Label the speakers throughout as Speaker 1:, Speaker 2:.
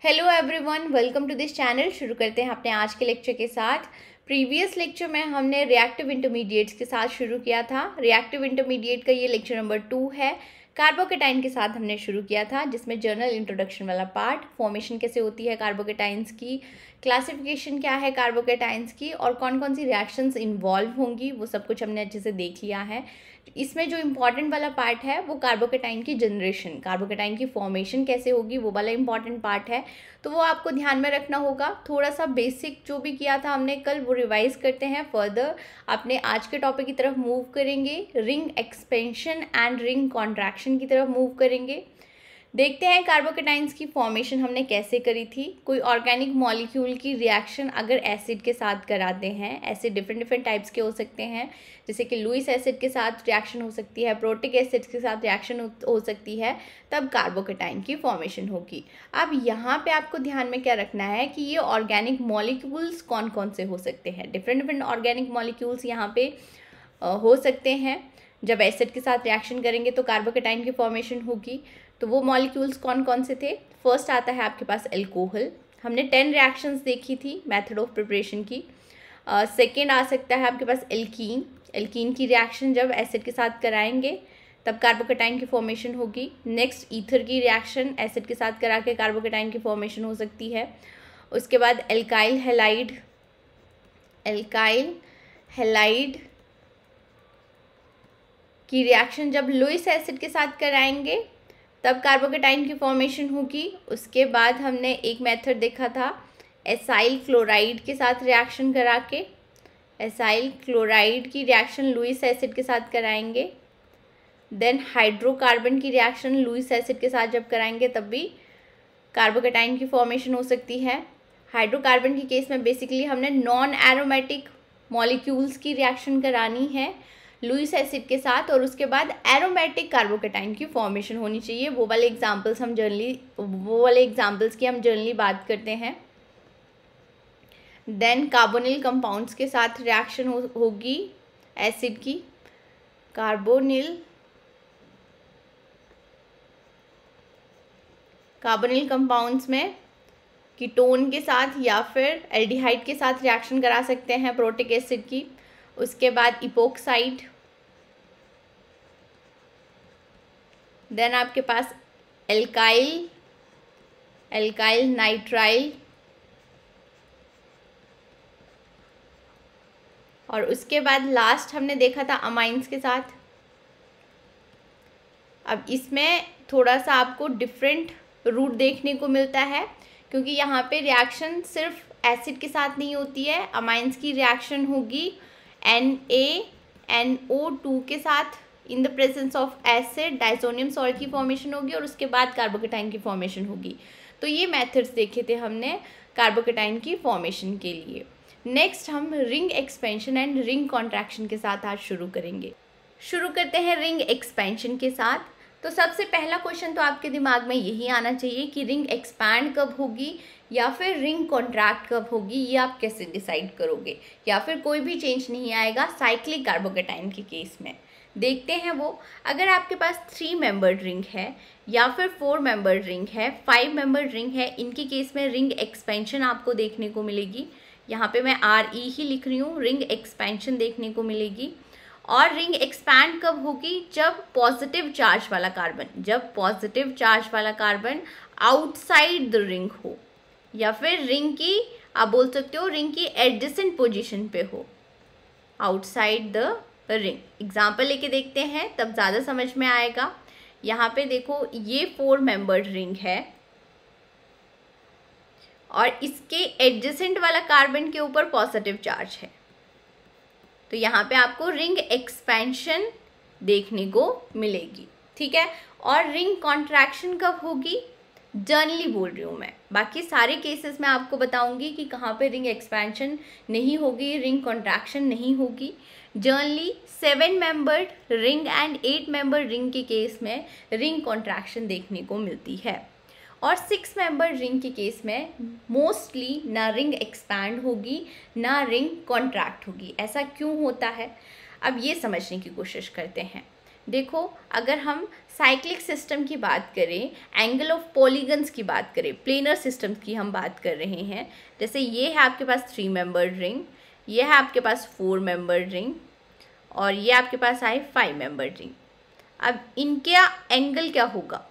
Speaker 1: Hello everyone, welcome to this channel. शुरू करते हैं अपने आज के लेक्चर के साथ। प्रीवियस लेक्चर में हमने रिएक्टिव इंटरमीडिएट्स के साथ शुरू किया था। रिएक्टिव इंटरमीडिएट का ये लेक्चर नंबर 2 है। कार्बोकेटाइन के साथ हमने शुरू किया था, जिसमें जर्नल इंट्रोडक्शन वाला पार्ट, फॉर्मेशन कैसे होती है कार्बोकेटाइन्स की, क्लासिफिकेशन क्या है कार्बोकेटाइन्स की और कौन कौन सी रिएक्शंस इन्वॉल्व होंगी, वो सब कुछ हमने अच्छे से देख लिया है। इसमें जो इम्पॉर्टेंट वाला पार्ट है वो कार्बोकेटाइन की जनरेशन, कार्बोकेटाइन की फॉर्मेशन कैसे होगी, वो वाला इम्पॉर्टेंट पार्ट है। तो वो आपको ध्यान में रखना होगा। थोड़ा सा बेसिक जो भी किया था हमने कल, वो रिवाइज करते हैं। फर्दर अपने आज के टॉपिक की तरफ मूव करेंगे, ring expansion and ring contraction की तरफ मूव करेंगे। देखते हैं कार्बोकेटाइन्स की फॉर्मेशन हमने कैसे करी थी। कोई ऑर्गेनिक मॉलिक्यूल की रिएक्शन अगर एसिड के साथ कराते हैं, एसिड डिफरेंट टाइप्स के हो सकते हैं, जैसे कि लुईस एसिड के साथ रिएक्शन हो सकती है, प्रोटिक एसिड के साथ रिएक्शन हो सकती है, तब कार्बोकेटाइन की फॉर्मेशन होगी। अब यहाँ पे आपको ध्यान में क्या रखना है कि ये ऑर्गेनिक मॉलिक्यूल्स कौन कौन से हो सकते हैं। डिफरेंट ऑर्गेनिक मॉलिक्यूल्स यहाँ पे हो सकते हैं। जब एसिड के साथ रिएक्शन करेंगे तो कार्बोकेटाइन की फॉर्मेशन होगी। तो वो मॉलिक्यूल्स कौन कौन से थे? फर्स्ट आता है आपके पास एल्कोहल। हमने 10 रिएक्शंस देखी थी मेथड ऑफ प्रिपरेशन की। सेकेंड आ सकता है आपके पास एल्कीन। एल्कीन की रिएक्शन जब एसिड के साथ कराएंगे तब कार्बोकेटाइन की फॉर्मेशन होगी। नेक्स्ट ईथर की रिएक्शन एसिड के साथ करा के कार्बोकेटाइन की फॉर्मेशन हो सकती है। उसके बाद एल्काइल हैलाइड, की रिएक्शन जब लुईस एसिड के साथ कराएंगे तब कार्बोकेटाइन की फॉर्मेशन होगी। उसके बाद हमने एक मेथड देखा था एसाइल क्लोराइड के साथ रिएक्शन करा के, एसाइल क्लोराइड की रिएक्शन लुईस एसिड के साथ कराएंगे। देन हाइड्रोकार्बन की रिएक्शन लुईस एसिड के साथ जब कराएंगे तब भी कार्बोकेटाइन की फॉर्मेशन हो सकती है। हाइड्रोकार्बन के केस में बेसिकली हमने नॉन एरोमेटिक मॉलिक्यूल्स की रिएक्शन करानी है लुईस एसिड के साथ, और उसके बाद एरोमेटिक कार्बोकेटाइन की फॉर्मेशन होनी चाहिए। वो वाले एग्जांपल्स की हम जनरली बात करते हैं। देन कार्बोनिल कंपाउंड्स के साथ रिएक्शन होगी एसिड की। कार्बोनिल कंपाउंड्स में कीटोन के साथ या फिर एल्डिहाइड के साथ रिएक्शन करा सकते हैं प्रोटिक एसिड की। उसके बाद इपोक्साइड। देन आपके पास एल्काइल नाइट्राइल, और उसके बाद लास्ट हमने देखा था अमाइंस के साथ। अब इसमें थोड़ा सा आपको डिफरेंट रूट देखने को मिलता है, क्योंकि यहाँ पे रिएक्शन सिर्फ एसिड के साथ नहीं होती है। अमाइंस की रिएक्शन होगी NaNO2 के साथ in the presence of acid, diazonium salt की फॉर्मेशन होगी, और उसके बाद कार्बोकेटाइन की फॉर्मेशन होगी। तो ये मेथड्स देखे थे हमने कार्बोकेटाइन की फॉर्मेशन के लिए। नेक्स्ट हम ring expansion and ring contraction के साथ आज शुरू करेंगे। शुरू करते हैं रिंग एक्सपेंशन के साथ। तो सबसे पहला क्वेश्चन तो आपके दिमाग में यही आना चाहिए कि रिंग एक्सपैंड कब होगी या फिर रिंग कॉन्ट्रैक्ट कब होगी, ये आप कैसे डिसाइड करोगे, या फिर कोई भी चेंज नहीं आएगा साइक्लिक कार्बोकेटाइन के केस में। देखते हैं वो। अगर आपके पास 3 मेंबर्ड रिंग है या फिर 4 मेंबर्ड रिंग है, 5 मेंबर्ड रिंग है, इनके केस में रिंग एक्सपेंशन आपको देखने को मिलेगी। यहाँ पे मैं RE ही लिख रही हूँ, रिंग एक्सपेंशन देखने को मिलेगी। और रिंग एक्सपैंड कब होगी? जब पॉजिटिव चार्ज वाला कार्बन आउटसाइड द रिंग हो, या फिर रिंग की, आप बोल सकते हो रिंग की एडजेसेंट पोजीशन पे हो, आउटसाइड द रिंग। एग्जाम्पल लेके देखते हैं तब ज़्यादा समझ में आएगा। यहाँ पे देखो, ये 4 मेंबर्ड रिंग है और इसके एडजेसेंट वाला कार्बन के ऊपर पॉजिटिव चार्ज है, तो यहाँ पे आपको रिंग एक्सपेंशन देखने को मिलेगी। ठीक है। और रिंग कॉन्ट्रैक्शन कब होगी? जनरली बोल रही हूँ मैं, बाकी सारे केसेस में आपको बताऊंगी कि कहाँ पे रिंग एक्सपेंशन नहीं होगी, रिंग कॉन्ट्रैक्शन नहीं होगी। Generally 7 membered ring and 8 membered ring के केस में रिंग कॉन्ट्रैक्शन देखने को मिलती है, और 6 मेंबर्ड रिंग के केस में मोस्टली ना रिंग एक्सपैंड होगी ना रिंग कॉन्ट्रैक्ट होगी। ऐसा क्यों होता है, अब ये समझने की कोशिश करते हैं। देखो अगर हम साइक्लिक सिस्टम की बात करें, एंगल ऑफ पॉलीगन्स की बात करें, प्लेनर सिस्टम की हम बात कर रहे हैं, जैसे ये है आपके पास 3 मेंबर्ड रिंग, ये है आपके पास 4 मेंबर्ड रिंग और ये आपके पास आए 5 मेंबर्ड रिंग। अब इनका एंगल क्या होगा,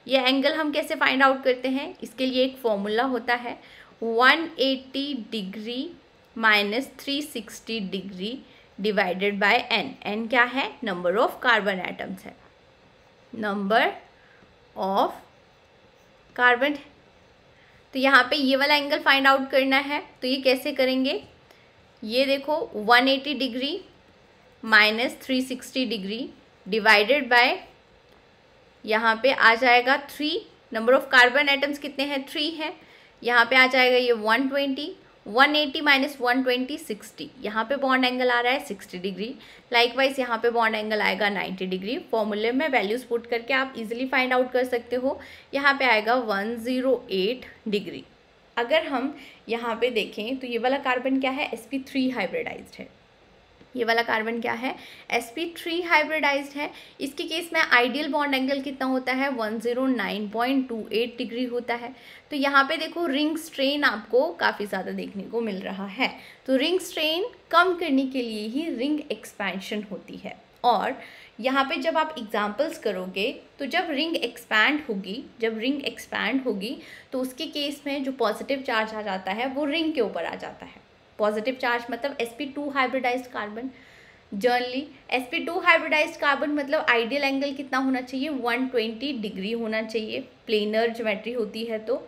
Speaker 1: ये एंगल हम कैसे फाइंड आउट करते हैं, इसके लिए एक फॉर्मूला होता है 180 degree minus 360 degree divided by N. N क्या है, नंबर ऑफ कार्बन एटम्स है, नंबर ऑफ कार्बन। तो यहाँ पे ये वाला एंगल फाइंड आउट करना है, तो ये कैसे करेंगे, ये देखो 180 degree minus 360 degree divided bye, यहाँ पे आ जाएगा 3, नंबर ऑफ कार्बन एटम्स कितने हैं, 3 है, यहाँ पे आ जाएगा ये 120, 180 माइनस 120 60, यहाँ पे बॉन्ड एंगल आ रहा है 60 डिग्री, लाइकवाइज यहाँ पे बॉन्ड एंगल आएगा 90 डिग्री। फॉर्मूले में वैल्यूज पुट करके आप इजीली फाइंड आउट कर सकते हो, यहाँ पे आएगा 108 डिग्री। अगर हम यहाँ पे देखें तो ये वाला कार्बन क्या है, sp3 हाइब्रिडाइज्ड है, ये वाला कार्बन क्या है, sp3 हाइब्रिडाइज्ड है। इसके केस में आइडियल बॉन्ड एंगल कितना होता है, 109.28 डिग्री होता है। तो यहाँ पे देखो रिंग स्ट्रेन आपको काफ़ी ज़्यादा देखने को मिल रहा है, तो रिंग स्ट्रेन कम करने के लिए ही रिंग एक्सपेंशन होती है। और यहाँ पे जब आप एग्जाम्पल्स करोगे तो जब रिंग एक्सपैंड होगी तो उसके केस में जो पॉजिटिव चार्ज आ जाता है वो रिंग के ऊपर आ जाता है। पॉजिटिव चार्ज मतलब sp2 hybridised carbon. Generally sp2 hybridised carbon मतलब आइडियल एंगल कितना होना चाहिए, 120 डिग्री होना चाहिए, प्लेनर ज्योमेट्री होती है तो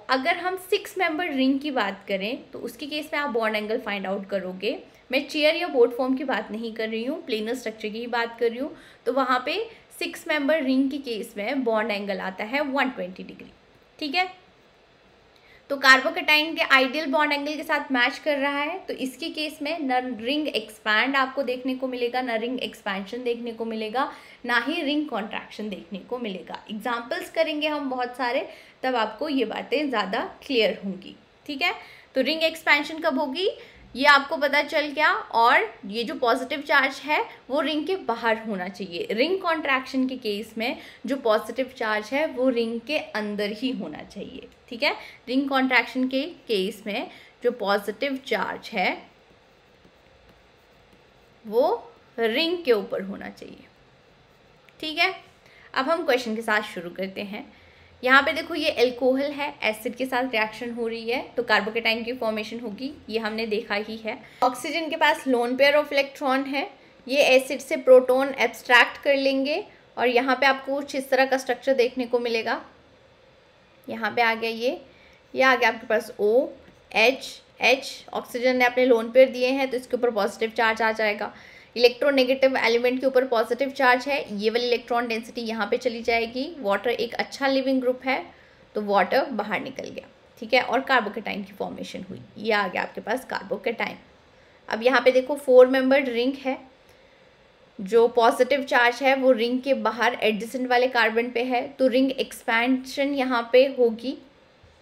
Speaker 1: अगर हम 6 मेंबर रिंग की बात करें तो उसके केस में आप बॉन्ड एंगल फाइंड आउट करोगे। मैं चेयर या बोट फॉर्म की बात नहीं कर रही हूँ, प्लेनर स्ट्रक्चर की ही बात कर रही हूँ। तो वहाँ पे 6 मेंबर रिंग के केस में बॉन्ड एंगल आता है 120 डिग्री, ठीक है। तो कार्बोकेटाइन के आइडियल बॉन्ड एंगल के साथ मैच कर रहा है, तो इसके केस में न रिंग एक्सपैंड आपको देखने को मिलेगा, न रिंग एक्सपेंशन देखने को मिलेगा, ना ही रिंग कॉन्ट्रैक्शन देखने को मिलेगा। एग्जाम्पल्स करेंगे हम बहुत सारे, तब आपको ये बातें ज़्यादा क्लियर होंगी, ठीक है। तो रिंग एक्सपेंशन कब होगी ये आपको पता चल गया, और ये जो पॉजिटिव चार्ज है वो रिंग के बाहर होना चाहिए। रिंग कॉन्ट्रैक्शन के केस में जो पॉजिटिव चार्ज है वो रिंग के अंदर ही होना चाहिए, ठीक है। रिंग कॉन्ट्रैक्शन के केस में जो पॉजिटिव चार्ज है वो रिंग के ऊपर होना चाहिए, ठीक है। अब हम क्वेश्चन के साथ शुरू करते हैं। यहाँ पे देखो ये एल्कोहल है, एसिड के साथ रिएक्शन हो रही है तो कार्बोकेटाइन की फॉर्मेशन होगी, ये हमने देखा ही है। ऑक्सीजन के पास लोन पेयर ऑफ इलेक्ट्रॉन है, ये एसिड से प्रोटॉन एब्स्ट्रैक्ट कर लेंगे और यहाँ पे आपको कुछ इस तरह का स्ट्रक्चर देखने को मिलेगा। यहाँ पे आ गया ये आ गया आपके पास OH, ऑक्सीजन ने अपने लोन पेयर दिए हैं तो इसके ऊपर पॉजिटिव चार्ज आ जाएगा। इलेक्ट्रोनेगेटिव एलिमेंट के ऊपर पॉजिटिव चार्ज है, ये वाली इलेक्ट्रॉन डेंसिटी यहाँ पे चली जाएगी। वाटर एक अच्छा लिविंग ग्रुप है तो वाटर बाहर निकल गया, ठीक है, और कार्बोकेटाइन की फॉर्मेशन हुई, ये आ गया आपके पास कार्बोकेटाइन। अब यहाँ पे देखो 4 मेंबर्ड रिंग है, जो पॉजिटिव चार्ज है वो रिंग के बाहर एडजेसेंट वाले कार्बन पे है तो रिंग एक्सपेंशन यहाँ पे होगी,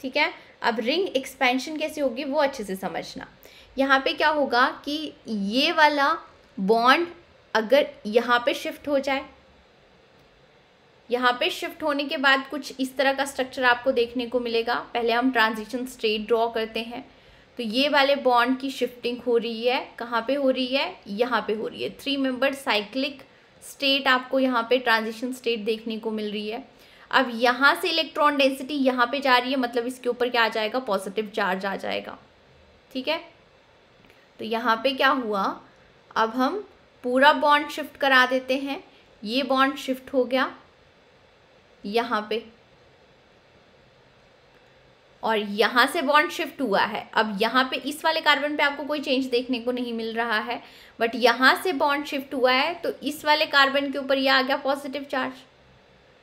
Speaker 1: ठीक है। अब रिंग एक्सपेंशन कैसे होगी वो अच्छे से समझना। यहाँ पे क्या होगा कि ये वाला बॉन्ड अगर यहाँ पे शिफ्ट हो जाए, यहाँ पे शिफ्ट होने के बाद कुछ इस तरह का स्ट्रक्चर आपको देखने को मिलेगा। पहले हम ट्रांजिशन स्टेट ड्रॉ करते हैं, तो ये वाले बॉन्ड की शिफ्टिंग हो रही है, कहाँ पे हो रही है, यहाँ पे हो रही है। 3 मेंबर साइक्लिक स्टेट आपको यहाँ पे ट्रांजिशन स्टेट देखने को मिल रही है। अब यहाँ से इलेक्ट्रॉन डेंसिटी यहाँ पे जा रही है, मतलब इसके ऊपर क्या आ जाएगा, पॉजिटिव चार्ज आ जाएगा, ठीक है। तो यहाँ पे क्या हुआ, अब हम पूरा बॉन्ड शिफ्ट करा देते हैं, ये बॉन्ड शिफ्ट हो गया यहाँ पे और यहाँ से बॉन्ड शिफ्ट हुआ है। अब यहाँ पे इस वाले कार्बन पे आपको कोई चेंज देखने को नहीं मिल रहा है, बट यहाँ से बॉन्ड शिफ्ट हुआ है तो इस वाले कार्बन के ऊपर ये आ गया पॉजिटिव चार्ज,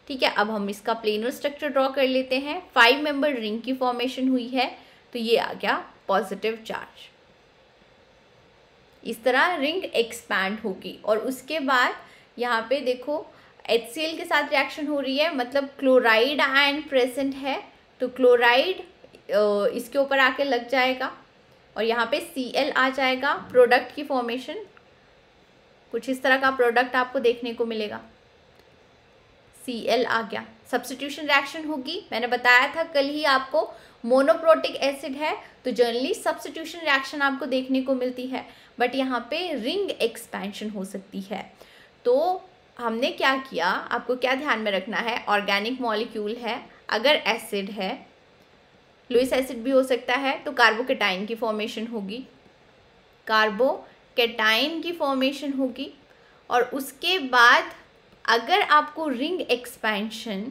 Speaker 1: ठीक है। अब हम इसका प्लेनर स्ट्रक्चर ड्रॉ कर लेते हैं। 5 मेंबर रिंग की फॉर्मेशन हुई है तो ये आ गया पॉजिटिव चार्ज। इस तरह रिंग एक्सपैंड होगी और उसके बाद यहाँ पे देखो HCl के साथ रिएक्शन हो रही है, मतलब क्लोराइड आयन प्रेजेंट है तो क्लोराइड इसके ऊपर आके लग जाएगा और यहाँ पे Cl आ जाएगा। प्रोडक्ट की फॉर्मेशन कुछ इस तरह का प्रोडक्ट आपको देखने को मिलेगा, Cl आ गया। सब्स्टिट्यूशन रिएक्शन होगी, मैंने बताया था कल ही आपको, मोनोप्रोटिक एसिड है तो जनरली सब्स्टिट्यूशन रिएक्शन आपको देखने को मिलती है, बट यहाँ पे रिंग एक्सपेंशन हो सकती है। तो हमने क्या किया, आपको क्या ध्यान में रखना है, ऑर्गेनिक मॉलिक्यूल है, अगर एसिड है, लुईस एसिड भी हो सकता है, तो कार्बोकेटाइन की फॉर्मेशन होगी, कार्बोकेटाइन की फॉर्मेशन होगी। और उसके बाद अगर आपको रिंग एक्सपेंशन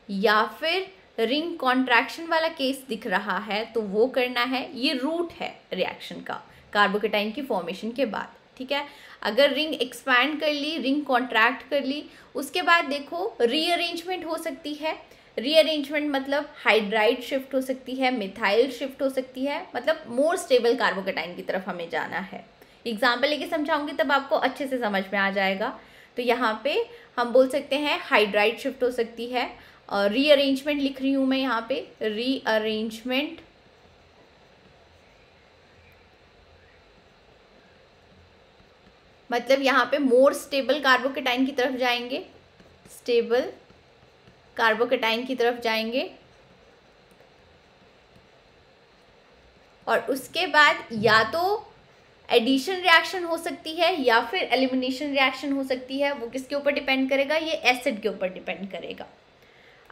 Speaker 1: या फिर रिंग कॉन्ट्रैक्शन वाला केस दिख रहा है तो वो करना है, ये रूट है रिएक्शन का कार्बोकेटाइन की फॉर्मेशन के बाद, ठीक है। अगर रिंग एक्सपैंड कर ली, रिंग कॉन्ट्रैक्ट कर ली, उसके बाद देखो रीअरेंजमेंट हो सकती है। रीअरेंजमेंट मतलब हाइड्राइड शिफ्ट हो सकती है, मिथाइल शिफ्ट हो सकती है, मतलब मोर स्टेबल कार्बोकेटाइन की तरफ हमें जाना है। एग्जाम्पल लेके समझाऊंगी तब आपको अच्छे से समझ में आ जाएगा। तो यहाँ पे हम बोल सकते हैं हाइड्राइड शिफ्ट हो सकती है। रीअरेंजमेंट लिख रही हूँ मैं यहाँ पे, रीअरेंजमेंट मतलब यहाँ पे मोर स्टेबल कार्बोकेटाइन की तरफ जाएंगे, स्टेबल कार्बोकेटाइन की तरफ जाएंगे। और उसके बाद या तो एडिशन रिएक्शन हो सकती है या फिर एलिमिनेशन रिएक्शन हो सकती है। वो किसके ऊपर डिपेंड करेगा, ये एसिड के ऊपर डिपेंड करेगा।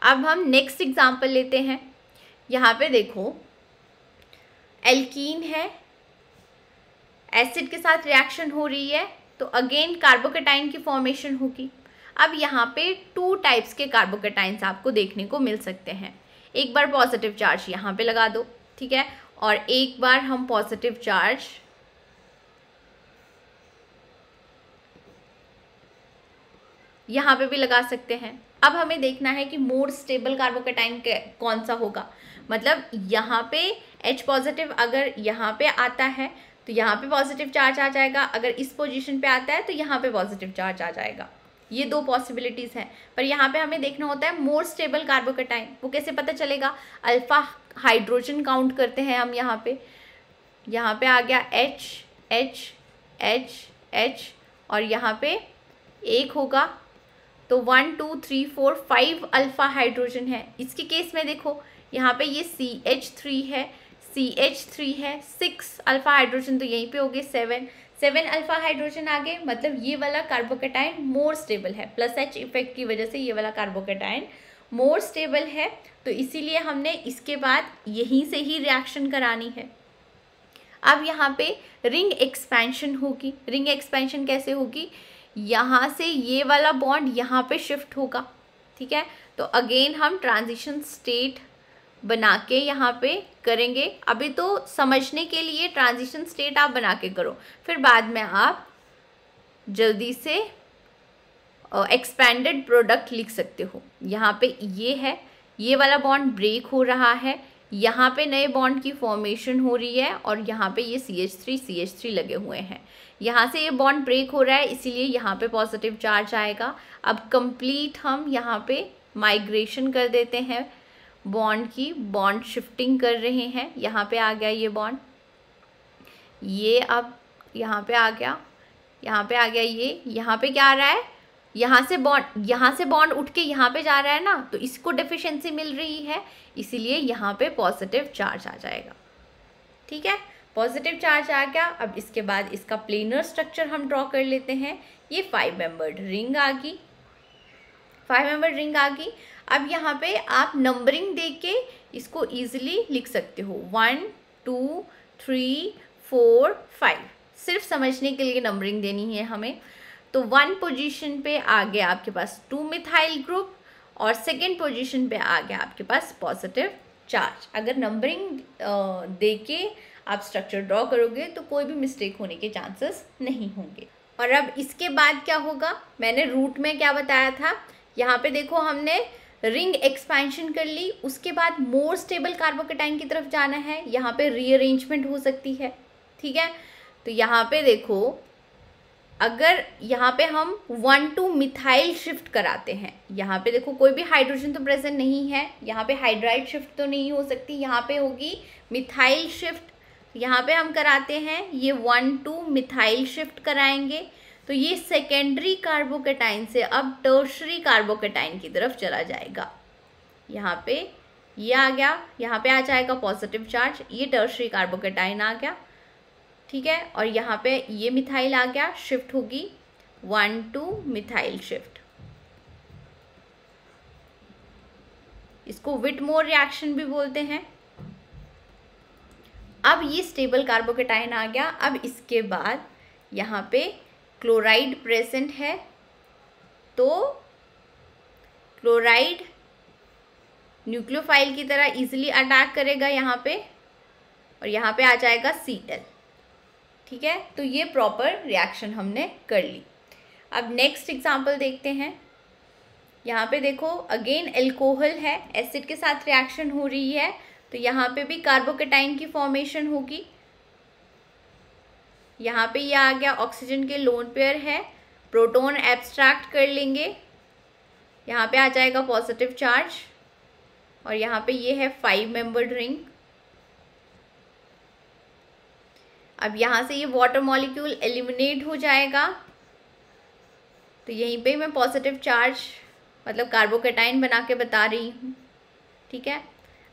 Speaker 1: अब हम नेक्स्ट एग्जांपल लेते हैं। यहाँ पे देखो एल्कीन है, एसिड के साथ रिएक्शन हो रही है, तो अगेन कार्बोकेटाइन की फॉर्मेशन होगी। अब यहाँ पे 2 टाइप्स के कार्बोकेटाइन्स आपको देखने को मिल सकते हैं। एक बार पॉजिटिव चार्ज यहाँ पे लगा दो, ठीक है, और एक बार हम पॉजिटिव चार्ज यहाँ पे भी लगा सकते हैं। अब हमें देखना है कि मोर स्टेबल कार्बोकेटाइन कौन सा होगा, मतलब यहाँ पे H पॉजिटिव अगर यहाँ पे आता है तो यहाँ पे पॉजिटिव चार्ज आ जाएगा, अगर इस पोजीशन पे आता है तो यहाँ पे पॉजिटिव चार्ज आ जाएगा। ये 2 पॉसिबिलिटीज़ हैं, पर यहाँ पे हमें देखना होता है मोर स्टेबल कार्बोकेटाइन। वो कैसे पता चलेगा, अल्फा हाइड्रोजन काउंट करते हैं हम। यहाँ पे आ गया H H H H और यहाँ पे 1 होगा, तो 1 2 3 4 5 अल्फा हाइड्रोजन है। इसके केस में देखो यहाँ पे ये CH3 है, CH3 है, 6 अल्फा हाइड्रोजन तो यहीं पे हो गए 7 अल्फा हाइड्रोजन आ गए, मतलब ये वाला कार्बोकेटाइन मोर स्टेबल है। प्लस H इफेक्ट की वजह से ये वाला कार्बोकेटाइन मोर स्टेबल है, तो इसीलिए हमने इसके बाद यहीं से ही रिएक्शन करानी है। अब यहाँ पे रिंग एक्सपेंशन होगी। रिंग एक्सपेंशन कैसे होगी, यहाँ से ये वाला बॉन्ड यहाँ पे शिफ्ट होगा, ठीक है। तो अगेन हम ट्रांजिशन स्टेट बना के यहाँ पे करेंगे। अभी तो समझने के लिए ट्रांजिशन स्टेट आप बना के करो, फिर बाद में आप जल्दी से एक्सपेंडेड प्रोडक्ट लिख सकते हो। यहाँ पे ये है, ये वाला बॉन्ड ब्रेक हो रहा है, यहाँ पे नए बॉन्ड की फॉर्मेशन हो रही है और यहाँ पे ये CH3 लगे हुए हैं। यहाँ से ये बॉन्ड ब्रेक हो रहा है, इसीलिए यहाँ पे पॉजिटिव चार्ज आएगा। अब कंप्लीट हम यहाँ पे माइग्रेशन कर देते हैं बॉन्ड की, बॉन्ड शिफ्टिंग कर रहे हैं। यहाँ पे आ गया ये बॉन्ड, ये अब यहाँ पे आ गया, यहाँ पे आ गया ये। यहाँ पे क्या आ रहा है, यहाँ से बॉन्ड उठ के यहाँ पे जा रहा है ना, तो इसको डेफिशिएंसी मिल रही है, इसीलिए यहाँ पे पॉजिटिव चार्ज आ जाएगा, ठीक है। पॉजिटिव चार्ज आ गया। अब इसके बाद इसका प्लेनर स्ट्रक्चर हम ड्रॉ कर लेते हैं। ये 5 मेंबर्ड रिंग आ गई, 5 मेंबर्ड रिंग आ गई। अब यहाँ पे आप नंबरिंग दे के इसको ईजिली लिख सकते हो, 1 2 3 4 5, सिर्फ समझने के लिए नंबरिंग देनी है हमें। तो 1 पोजीशन पे आ गया आपके पास 2 मिथाइल ग्रुप और 2nd पोजीशन पे आ गया आपके पास पॉजिटिव चार्ज। अगर नंबरिंग दे के आप स्ट्रक्चर ड्रॉ करोगे तो कोई भी मिस्टेक होने के चांसेस नहीं होंगे। और अब इसके बाद क्या होगा, मैंने रूट में क्या बताया था, यहाँ पे देखो हमने रिंग एक्सपेंशन कर ली, उसके बाद मोर स्टेबल कार्बोकेटाइन की तरफ जाना है। यहाँ पे रीअरेंजमेंट हो सकती है, ठीक है। तो यहाँ पे देखो, अगर यहाँ पे हम 1 2 मिथाइल शिफ्ट कराते हैं, यहाँ पे देखो कोई भी हाइड्रोजन तो प्रेजेंट नहीं है, यहाँ पे हाइड्राइड शिफ्ट तो नहीं हो सकती, यहाँ पे होगी मिथाइल शिफ्ट। यहाँ पे हम कराते हैं ये 1 2 मिथाइल शिफ्ट कराएंगे, तो ये सेकेंडरी कार्बोकेटाइन से अब टर्शरी कार्बोकेटाइन की तरफ चला जाएगा। यहाँ पे ये आ गया, यहाँ पे आ जाएगा पॉजिटिव चार्ज, ये टर्शरी कार्बोकेटाइन आ गया, ठीक है। और यहाँ पे ये मिथाइल आ गया, शिफ्ट होगी 1,2 मिथाइल शिफ्ट। इसको विटमोर रिएक्शन भी बोलते हैं। अब ये स्टेबल कार्बोकेटाइन आ गया। अब इसके बाद यहाँ पे क्लोराइड प्रेजेंट है, तो क्लोराइड न्यूक्लियोफाइल की तरह इजीली अटैक करेगा यहाँ पे, और यहाँ पे आ जाएगा Cl, ठीक है। तो ये प्रॉपर रिएक्शन हमने कर ली। अब नेक्स्ट एग्जांपल देखते हैं। यहाँ पे देखो अगेन एल्कोहल है, एसिड के साथ रिएक्शन हो रही है, तो यहाँ पे भी कार्बोकेटाइन की फॉर्मेशन होगी। यहाँ पे ये आ गया, ऑक्सीजन के लोन पेयर है, प्रोटॉन एब्स्ट्रैक्ट कर लेंगे, यहाँ पे आ जाएगा पॉजिटिव चार्ज, और यहाँ पे ये है 5 मेंबर्ड रिंग। अब यहाँ से ये वाटर मॉलिक्यूल एलिमिनेट हो जाएगा, तो यहीं पे मैं पॉजिटिव चार्ज मतलब कार्बोकेटाइन बना के बता रही हूँ, ठीक है।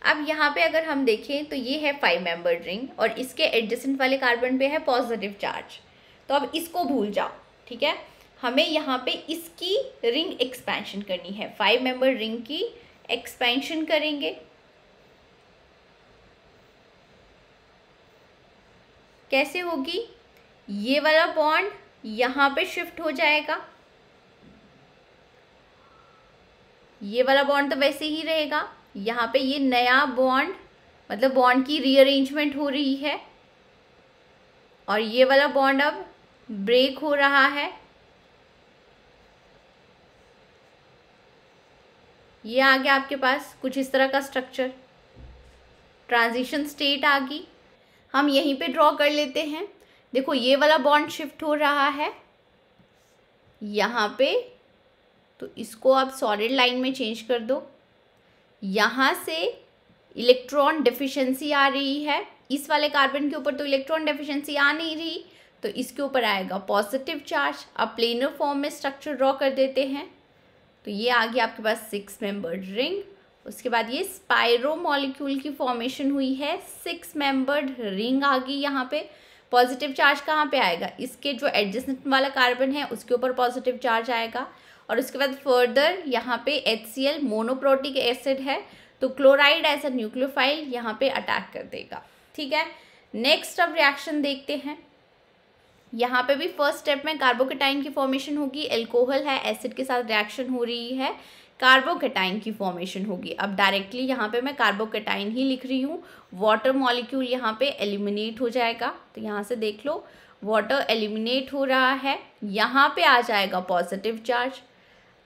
Speaker 1: अब यहाँ पे अगर हम देखें तो ये है 5 मेंबर्ड रिंग, और इसके एडजेसेंट वाले कार्बन पे है पॉजिटिव चार्ज, तो अब इसको भूल जाओ, ठीक है। हमें यहाँ पे इसकी रिंग एक्सपेंशन करनी है, 5 मेंबर्ड रिंग की एक्सपेंशन करेंगे। कैसे होगी? ये वाला बॉन्ड यहाँ पे शिफ्ट हो जाएगा, ये वाला बॉन्ड तो वैसे ही रहेगा, यहाँ पे ये नया बॉन्ड मतलब बॉन्ड की रीअरेंजमेंट हो रही है, और ये वाला बॉन्ड अब ब्रेक हो रहा है। ये आ गया आपके पास कुछ इस तरह का स्ट्रक्चर, ट्रांजिशन स्टेट आ गई। हम यहीं पे ड्रॉ कर लेते हैं। देखो ये वाला बॉन्ड शिफ्ट हो रहा है यहाँ पे, तो इसको आप सॉलिड लाइन में चेंज कर दो। यहाँ से इलेक्ट्रॉन डेफिशिएंसी आ रही है, इस वाले कार्बन के ऊपर तो इलेक्ट्रॉन डेफिशिएंसी आ नहीं रही, तो इसके ऊपर आएगा पॉजिटिव चार्ज। अब प्लेनर फॉर्म में स्ट्रक्चर ड्रॉ कर देते हैं, तो ये आ गया आपके पास 6 मेंबर्ड रिंग। उसके बाद ये स्पाइरो मॉलिक्यूल की फॉर्मेशन हुई है, 6 मेंबर्ड रिंग आ गई। यहाँ पे पॉजिटिव चार्ज कहाँ पे आएगा? इसके जो एडजेसेंट वाला कार्बन है उसके ऊपर पॉजिटिव चार्ज आएगा। और उसके बाद फर्दर यहाँ पे HCl मोनोप्रोटिक एसिड है, तो क्लोराइड एज अ न्यूक्लियोफाइल यहाँ पे अटैक कर देगा, ठीक है। नेक्स्ट अब रिएक्शन देखते हैं। यहाँ पे भी फर्स्ट स्टेप में कार्बोकेटाइन की फॉर्मेशन होगी, एल्कोहल है, एसिड के साथ रिएक्शन हो रही है, कार्बोकेटाइन की फॉर्मेशन होगी। अब डायरेक्टली यहाँ पे मैं कार्बोकेटाइन ही लिख रही हूँ, वाटर मॉलिक्यूल यहाँ पे एलिमिनेट हो जाएगा, तो यहाँ से देख लो वाटर एलिमिनेट हो रहा है, यहाँ पे आ जाएगा पॉजिटिव चार्ज।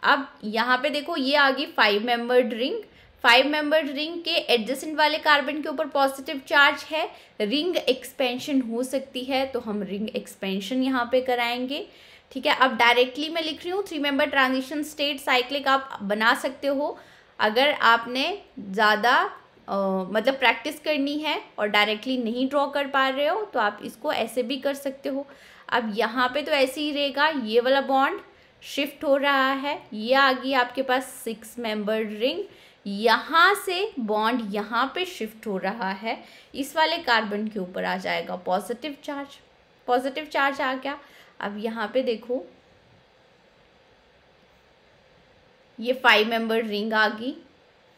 Speaker 1: अब यहाँ पे देखो ये आ गई 5 मेंबर्ड रिंग, 5 मेंबर्ड रिंग के एडजेसेंट वाले कार्बन के ऊपर पॉजिटिव चार्ज है, रिंग एक्सपेंशन हो सकती है, तो हम रिंग एक्सपेंशन यहाँ पे कराएंगे, ठीक है। अब डायरेक्टली मैं लिख रही हूँ 3 मेंबर ट्रांजिशन स्टेट साइक्लिक आप बना सकते हो। अगर आपने ज़्यादा मतलब प्रैक्टिस करनी है और डायरेक्टली नहीं ड्रॉ कर पा रहे हो, तो आप इसको ऐसे भी कर सकते हो। अब यहाँ पे तो ऐसे ही रहेगा, ये वाला बॉन्ड शिफ्ट हो रहा है, ये आ गई आपके पास 6 मेंबर्ड रिंग, यहाँ से बॉन्ड यहाँ पे शिफ्ट हो रहा है, इस वाले कार्बन के ऊपर आ जाएगा पॉजिटिव चार्ज, पॉजिटिव चार्ज आ गया। अब यहाँ पे देखो ये 5 मेंबर्ड रिंग आ गई,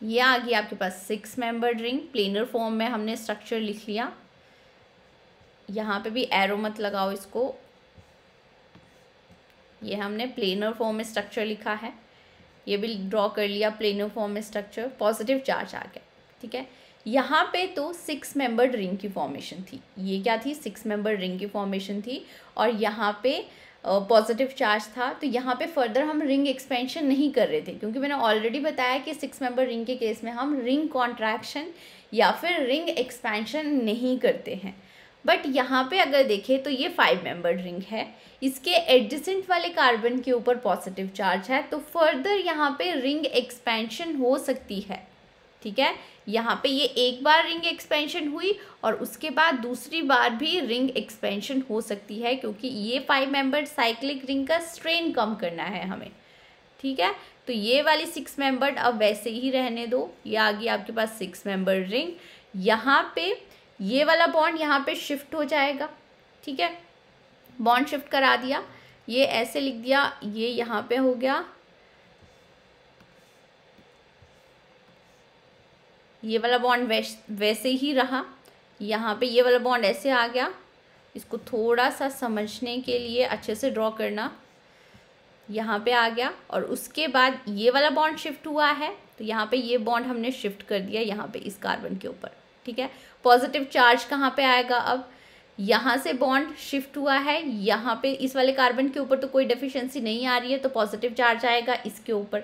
Speaker 1: ये आ गई आपके पास 6 मेंबर्ड रिंग, प्लेनर फॉर्म में हमने स्ट्रक्चर लिख लिया। यहाँ पे भी एरो मत लगाओ इसको, ये हमने प्लेनर फॉर्म में स्ट्रक्चर लिखा है, ये भी ड्रॉ कर लिया प्लेनर फॉर्म में स्ट्रक्चर, पॉजिटिव चार्ज आ गया, ठीक है। यहाँ पे तो 6 मेंबर्ड रिंग की फॉर्मेशन थी, ये क्या थी? 6 मेंबर्ड रिंग की फॉर्मेशन थी, और यहाँ पे पॉजिटिव चार्ज था, तो यहाँ पे फर्दर हम रिंग एक्सपेंशन नहीं कर रहे थे, क्योंकि मैंने ऑलरेडी बताया कि 6 मेंबर रिंग के केस में हम रिंग कॉन्ट्रैक्शन या फिर रिंग एक्सपेंशन नहीं करते हैं। बट यहाँ पे अगर देखें तो ये 5 मेंबर्ड रिंग है, इसके एडजेसेंट वाले कार्बन के ऊपर पॉजिटिव चार्ज है, तो फर्दर यहाँ पे रिंग एक्सपेंशन हो सकती है, ठीक है। यहाँ पे ये एक बार रिंग एक्सपेंशन हुई और उसके बाद दूसरी बार भी रिंग एक्सपेंशन हो सकती है, क्योंकि ये 5 मेंबर्ड साइक्लिक रिंग का स्ट्रेन कम करना है हमें, ठीक है। तो ये वाली 6 मेंबर्ड अब वैसे ही रहने दो, ये आ गई आपके पास 6 मेंबर्ड रिंग। यहाँ पे ये वाला बॉन्ड यहाँ पे शिफ्ट हो जाएगा, ठीक है, बॉन्ड शिफ्ट करा दिया, ये ऐसे लिख दिया, ये यहाँ पे हो गया, ये वाला बॉन्ड वैसे ही रहा, यहाँ पे ये वाला बॉन्ड ऐसे आ गया। इसको थोड़ा सा समझने के लिए अच्छे से ड्रॉ करना, यहाँ पे आ गया और उसके बाद ये वाला बॉन्ड शिफ्ट हुआ है, तो यहाँ पे ये बॉन्ड हमने शिफ्ट कर दिया यहाँ पे इस कार्बन के ऊपर, ठीक है। पॉजिटिव चार्ज कहाँ पे आएगा, अब यहाँ से बॉन्ड शिफ्ट हुआ है, यहाँ पे इस वाले कार्बन के ऊपर तो कोई डेफिशिएंसी नहीं आ रही है, तो पॉजिटिव चार्ज आएगा इसके ऊपर।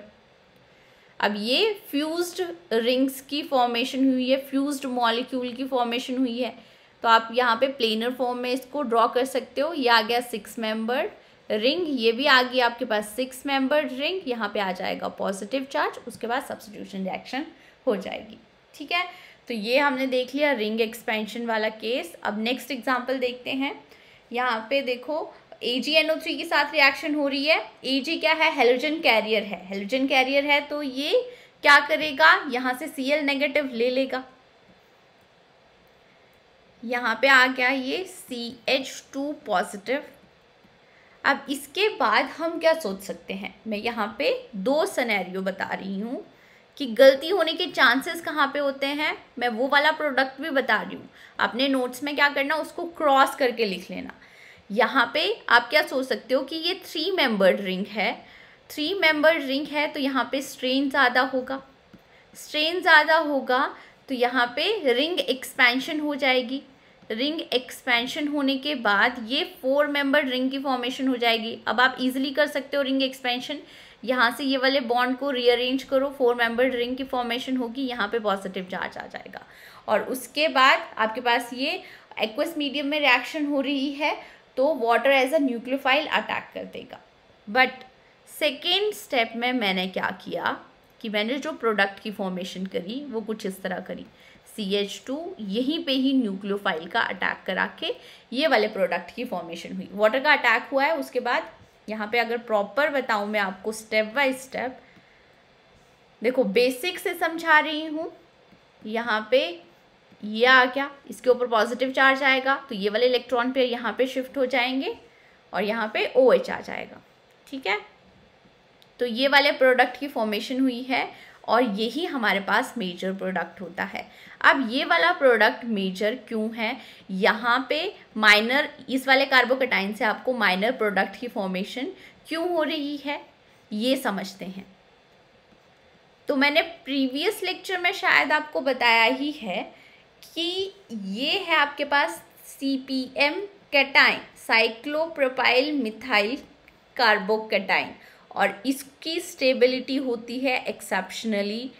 Speaker 1: अब ये फ्यूज्ड रिंग्स की फॉर्मेशन हुई है, फ्यूज्ड मॉलिक्यूल की फॉर्मेशन हुई है, तो आप यहाँ पे प्लेनर फॉर्म में इसको ड्रॉ कर सकते हो। ये आ गया 6 मेंबर्ड रिंग, ये भी आ गई आपके पास 6 मेंबर्ड रिंग, यहाँ पे आ जाएगा पॉजिटिव चार्ज, उसके बाद सब्स्टिट्यूशन रिएक्शन हो जाएगी, ठीक है। तो ये हमने देख लिया रिंग एक्सपेंशन वाला केस। अब नेक्स्ट एग्जांपल देखते हैं। यहाँ पे देखो AgNO3 के साथ रिएक्शन हो रही है। Ag क्या है, हेलोजन कैरियर है, हेलोजन कैरियर है, तो ये क्या करेगा, यहाँ से Cl नेगेटिव ले लेगा, यहाँ पे आ गया ये CH2 पॉजिटिव। अब इसके बाद हम क्या सोच सकते हैं, मैं यहाँ पे 2 सिनेरियो बता रही हूँ कि गलती होने के चांसेस कहाँ पे होते हैं, मैं वो वाला प्रोडक्ट भी बता रही हूँ। अपने नोट्स में क्या करना, उसको क्रॉस करके लिख लेना। यहाँ पे आप क्या सोच सकते हो कि ये 3 मेंबर्ड रिंग है, 3 मेंबर्ड रिंग है, तो यहाँ पे स्ट्रेन ज़्यादा होगा, स्ट्रेन ज़्यादा होगा तो यहाँ पे रिंग एक्सपेंशन हो जाएगी। रिंग एक्सपेंशन होने के बाद ये 4 मेंबर्ड रिंग की फॉर्मेशन हो जाएगी। अब आप इजीली कर सकते हो रिंग एक्सपेंशन, यहाँ से ये वाले बॉन्ड को रीअरेंज करो, 4 मेंबर्ड रिंग की फॉर्मेशन होगी, यहाँ पे पॉजिटिव चार्ज आ जाएगा और उसके बाद आपके पास ये एक्वस मीडियम में रिएक्शन हो रही है, तो water as a nucleophile attack कर देगा। बट सेकेंड स्टेप में मैंने क्या किया कि मैंने जो प्रोडक्ट की फॉर्मेशन करी वो कुछ इस तरह करी, CH2 यहीं पे ही न्यूक्लियोफाइल का अटैक करा के ये वाले प्रोडक्ट की फॉर्मेशन हुई। वाटर का अटैक हुआ है, उसके बाद यहाँ पे अगर प्रॉपर बताऊँ मैं आपको स्टेप बाय स्टेप, देखो बेसिक से समझा रही हूँ। यहाँ पे ये आ गया, इसके ऊपर पॉजिटिव चार्ज आएगा, तो ये वाले इलेक्ट्रॉन पेयर यहाँ पे शिफ्ट हो जाएंगे और यहाँ पे OH आ जाएगा, ठीक है। तो ये वाले प्रोडक्ट की फॉर्मेशन हुई है और यही हमारे पास मेजर प्रोडक्ट होता है। अब ये वाला प्रोडक्ट मेजर क्यों है, यहाँ पे माइनर, इस वाले कार्बोकैटाइन से आपको माइनर प्रोडक्ट की फॉर्मेशन क्यों हो रही है ये समझते हैं। तो मैंने प्रीवियस लेक्चर में शायद आपको बताया ही है कि ये है आपके पास CPM cation, cyclopropyl methyl carbocation, और इसकी स्टेबिलिटी होती है एक्सेप्शनली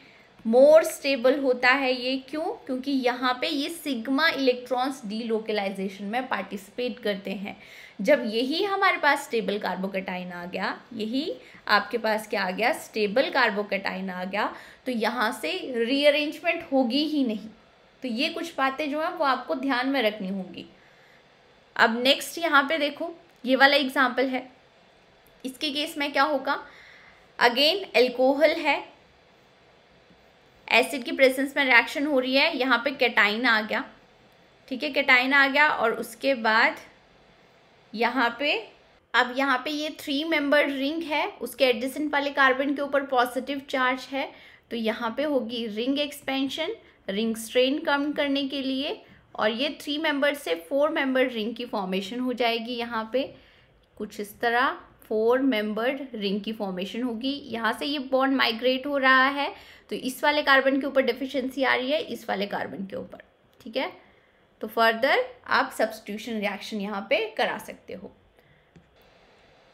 Speaker 1: मोर स्टेबल होता है। ये क्यों, क्योंकि यहाँ पे ये सिग्मा इलेक्ट्रॉन्स डीलोकलाइजेशन में पार्टिसिपेट करते हैं। जब यही हमारे पास स्टेबल कार्बोकैटाइन आ गया, यही आपके पास क्या आ गया, स्टेबल कार्बोकैटाइन आ गया, तो यहाँ से रीअरेंजमेंट होगी ही नहीं। तो ये कुछ बातें जो है वो आपको ध्यान में रखनी होंगी। अब नेक्स्ट यहाँ पे देखो, ये वाला एग्जाम्पल है, इसके केस में क्या होगा, अगेन एल्कोहल है, एसिड की प्रेजेंस में रिएक्शन हो रही है, यहाँ पे कैटाइन आ गया, ठीक है, कैटाइन आ गया और उसके बाद यहाँ पे, अब यहाँ पे ये 3 मेंबर्ड रिंग है, उसके एडजेसेंट वाले कार्बन के ऊपर पॉजिटिव चार्ज है, तो यहाँ पे होगी रिंग एक्सपेंशन, रिंग स्ट्रेन कम करने के लिए, और ये 3 मेंबर्ड से 4 मेंबर्ड रिंग की फॉर्मेशन हो जाएगी। यहाँ पे कुछ इस तरह 4 मेंबर्ड रिंग की फॉर्मेशन होगी। यहाँ से ये बॉन्ड माइग्रेट हो रहा है, तो इस वाले कार्बन के ऊपर डेफिशिएंसी आ रही है, इस वाले कार्बन के ऊपर, ठीक है। तो फर्दर आप सब्स्टिट्यूशन रिएक्शन यहाँ पे करा सकते हो।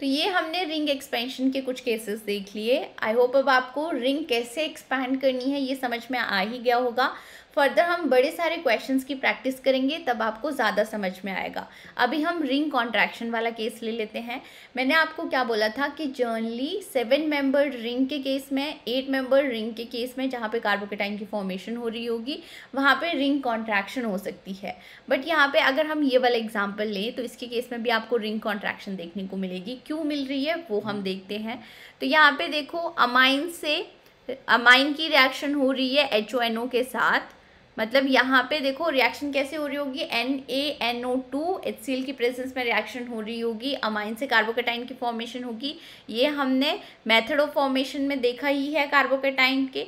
Speaker 1: तो ये हमने रिंग एक्सपेंशन के कुछ केसेस देख लिए। आई होप अब आपको रिंग कैसे एक्सपैंड करनी है ये समझ में आ ही गया होगा। फर्दर हम बड़े सारे क्वेश्चंस की प्रैक्टिस करेंगे, तब आपको ज़्यादा समझ में आएगा। अभी हम रिंग कॉन्ट्रैक्शन वाला केस ले लेते हैं। मैंने आपको क्या बोला था कि जनरली 7 मेंबर्ड रिंग के केस में, 8 मेंबर्ड रिंग के केस में जहाँ पे कार्बोकेटाइन की फॉर्मेशन हो रही होगी वहाँ पे रिंग कॉन्ट्रैक्शन हो सकती है। बट यहाँ पे अगर हम ये वाला एग्जाम्पल लें तो इसके केस में भी आपको रिंग कॉन्ट्रैक्शन देखने को मिलेगी। क्यों मिल रही है वो हम देखते हैं। तो यहाँ पे देखो अमाइन की रिएक्शन हो रही है HONO के साथ, मतलब यहाँ पे देखो रिएक्शन कैसे हो रही होगी, NaNO2 HCl की प्रेजेंस में रिएक्शन हो रही होगी, अमाइन से कार्बोकेटाइन की फॉर्मेशन होगी। ये हमने मेथड ऑफ फॉर्मेशन में देखा ही है कार्बोकेटाइन के।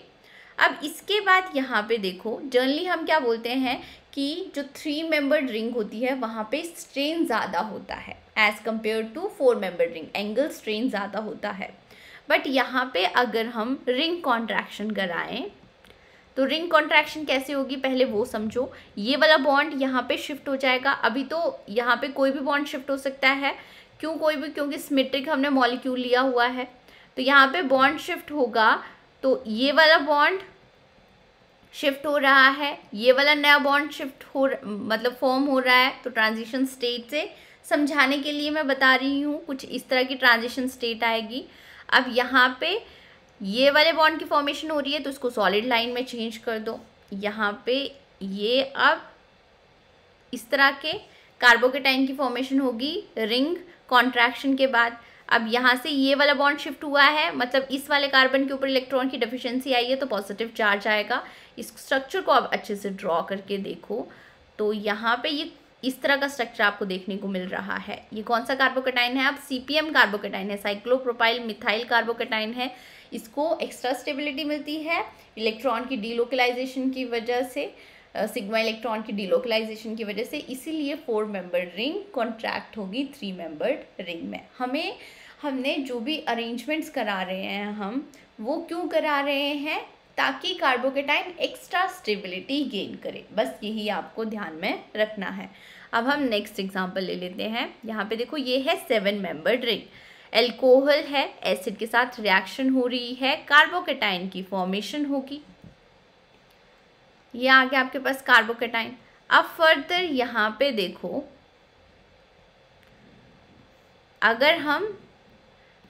Speaker 1: अब इसके बाद यहाँ पे देखो जनरली हम क्या बोलते हैं कि जो 3 मेंबर्ड रिंग होती है वहाँ पे स्ट्रेन ज़्यादा होता है as compare to 4 membered ring, angle strain ज़्यादा होता है। बट यहाँ पे अगर हम रिंग कॉन्ट्रैक्शन कराएं तो रिंग कॉन्ट्रैक्शन कैसे होगी पहले वो समझो। ये वाला बॉन्ड यहाँ पे शिफ्ट हो जाएगा। अभी तो यहाँ पे कोई भी बॉन्ड शिफ्ट हो सकता है, क्यों कोई भी, क्योंकि सिमेट्रिक हमने मॉलिक्यूल लिया हुआ है। तो यहाँ पे बॉन्ड शिफ्ट होगा तो ये वाला बॉन्ड शिफ्ट हो रहा है, ये वाला नया बॉन्ड शिफ्ट हो मतलब फॉर्म हो रहा है। तो ट्रांजिशन स्टेट से समझाने के लिए मैं बता रही हूँ, कुछ इस तरह की ट्रांजिशन स्टेट आएगी। अब यहाँ पे ये वाले बॉन्ड की फॉर्मेशन हो रही है तो इसको सॉलिड लाइन में चेंज कर दो। यहाँ पे ये अब इस तरह के कार्बोकेटाइन की फॉर्मेशन होगी रिंग कॉन्ट्रैक्शन के बाद। अब यहाँ से ये वाला बॉन्ड शिफ्ट हुआ है, मतलब इस वाले कार्बन के ऊपर इलेक्ट्रॉन की डेफिशिएंसी आई है तो पॉजिटिव चार्ज आएगा। इस स्ट्रक्चर को आप अच्छे से ड्रॉ करके देखो तो यहाँ पे ये इस तरह का स्ट्रक्चर आपको देखने को मिल रहा है। ये कौन सा कार्बोकेटाइन है? अब CPM कार्बोकेटाइन है, साइक्लोप्रोपाइल मिथाइल कार्बोकेटाइन है। इसको एक्स्ट्रा स्टेबिलिटी मिलती है इलेक्ट्रॉन की डीलोकलाइजेशन की वजह से, सिग्मा इलेक्ट्रॉन की डीलोकलाइजेशन की वजह से, इसीलिए 4 मेंबर्ड रिंग कॉन्ट्रैक्ट होगी 3 मेंबर्ड रिंग में। हमने जो भी अरेंजमेंट्स करा रहे हैं हम वो क्यों करा रहे हैं? ताकि कार्बोकेटाइन एक्स्ट्रा स्टेबिलिटी गेन करे, बस यही आपको ध्यान में रखना है। अब हम नेक्स्ट एग्जांपल ले लेते हैं। यहाँ पे देखो ये है 7 मेंबर्ड रिंग, एल्कोहल है, एसिड के साथ रिएक्शन हो रही है, कार्बोकेटाइन की फॉर्मेशन होगी। ये आ गया आपके पास कार्बोकेटाइन। अब फर्दर यहाँ पे देखो अगर हम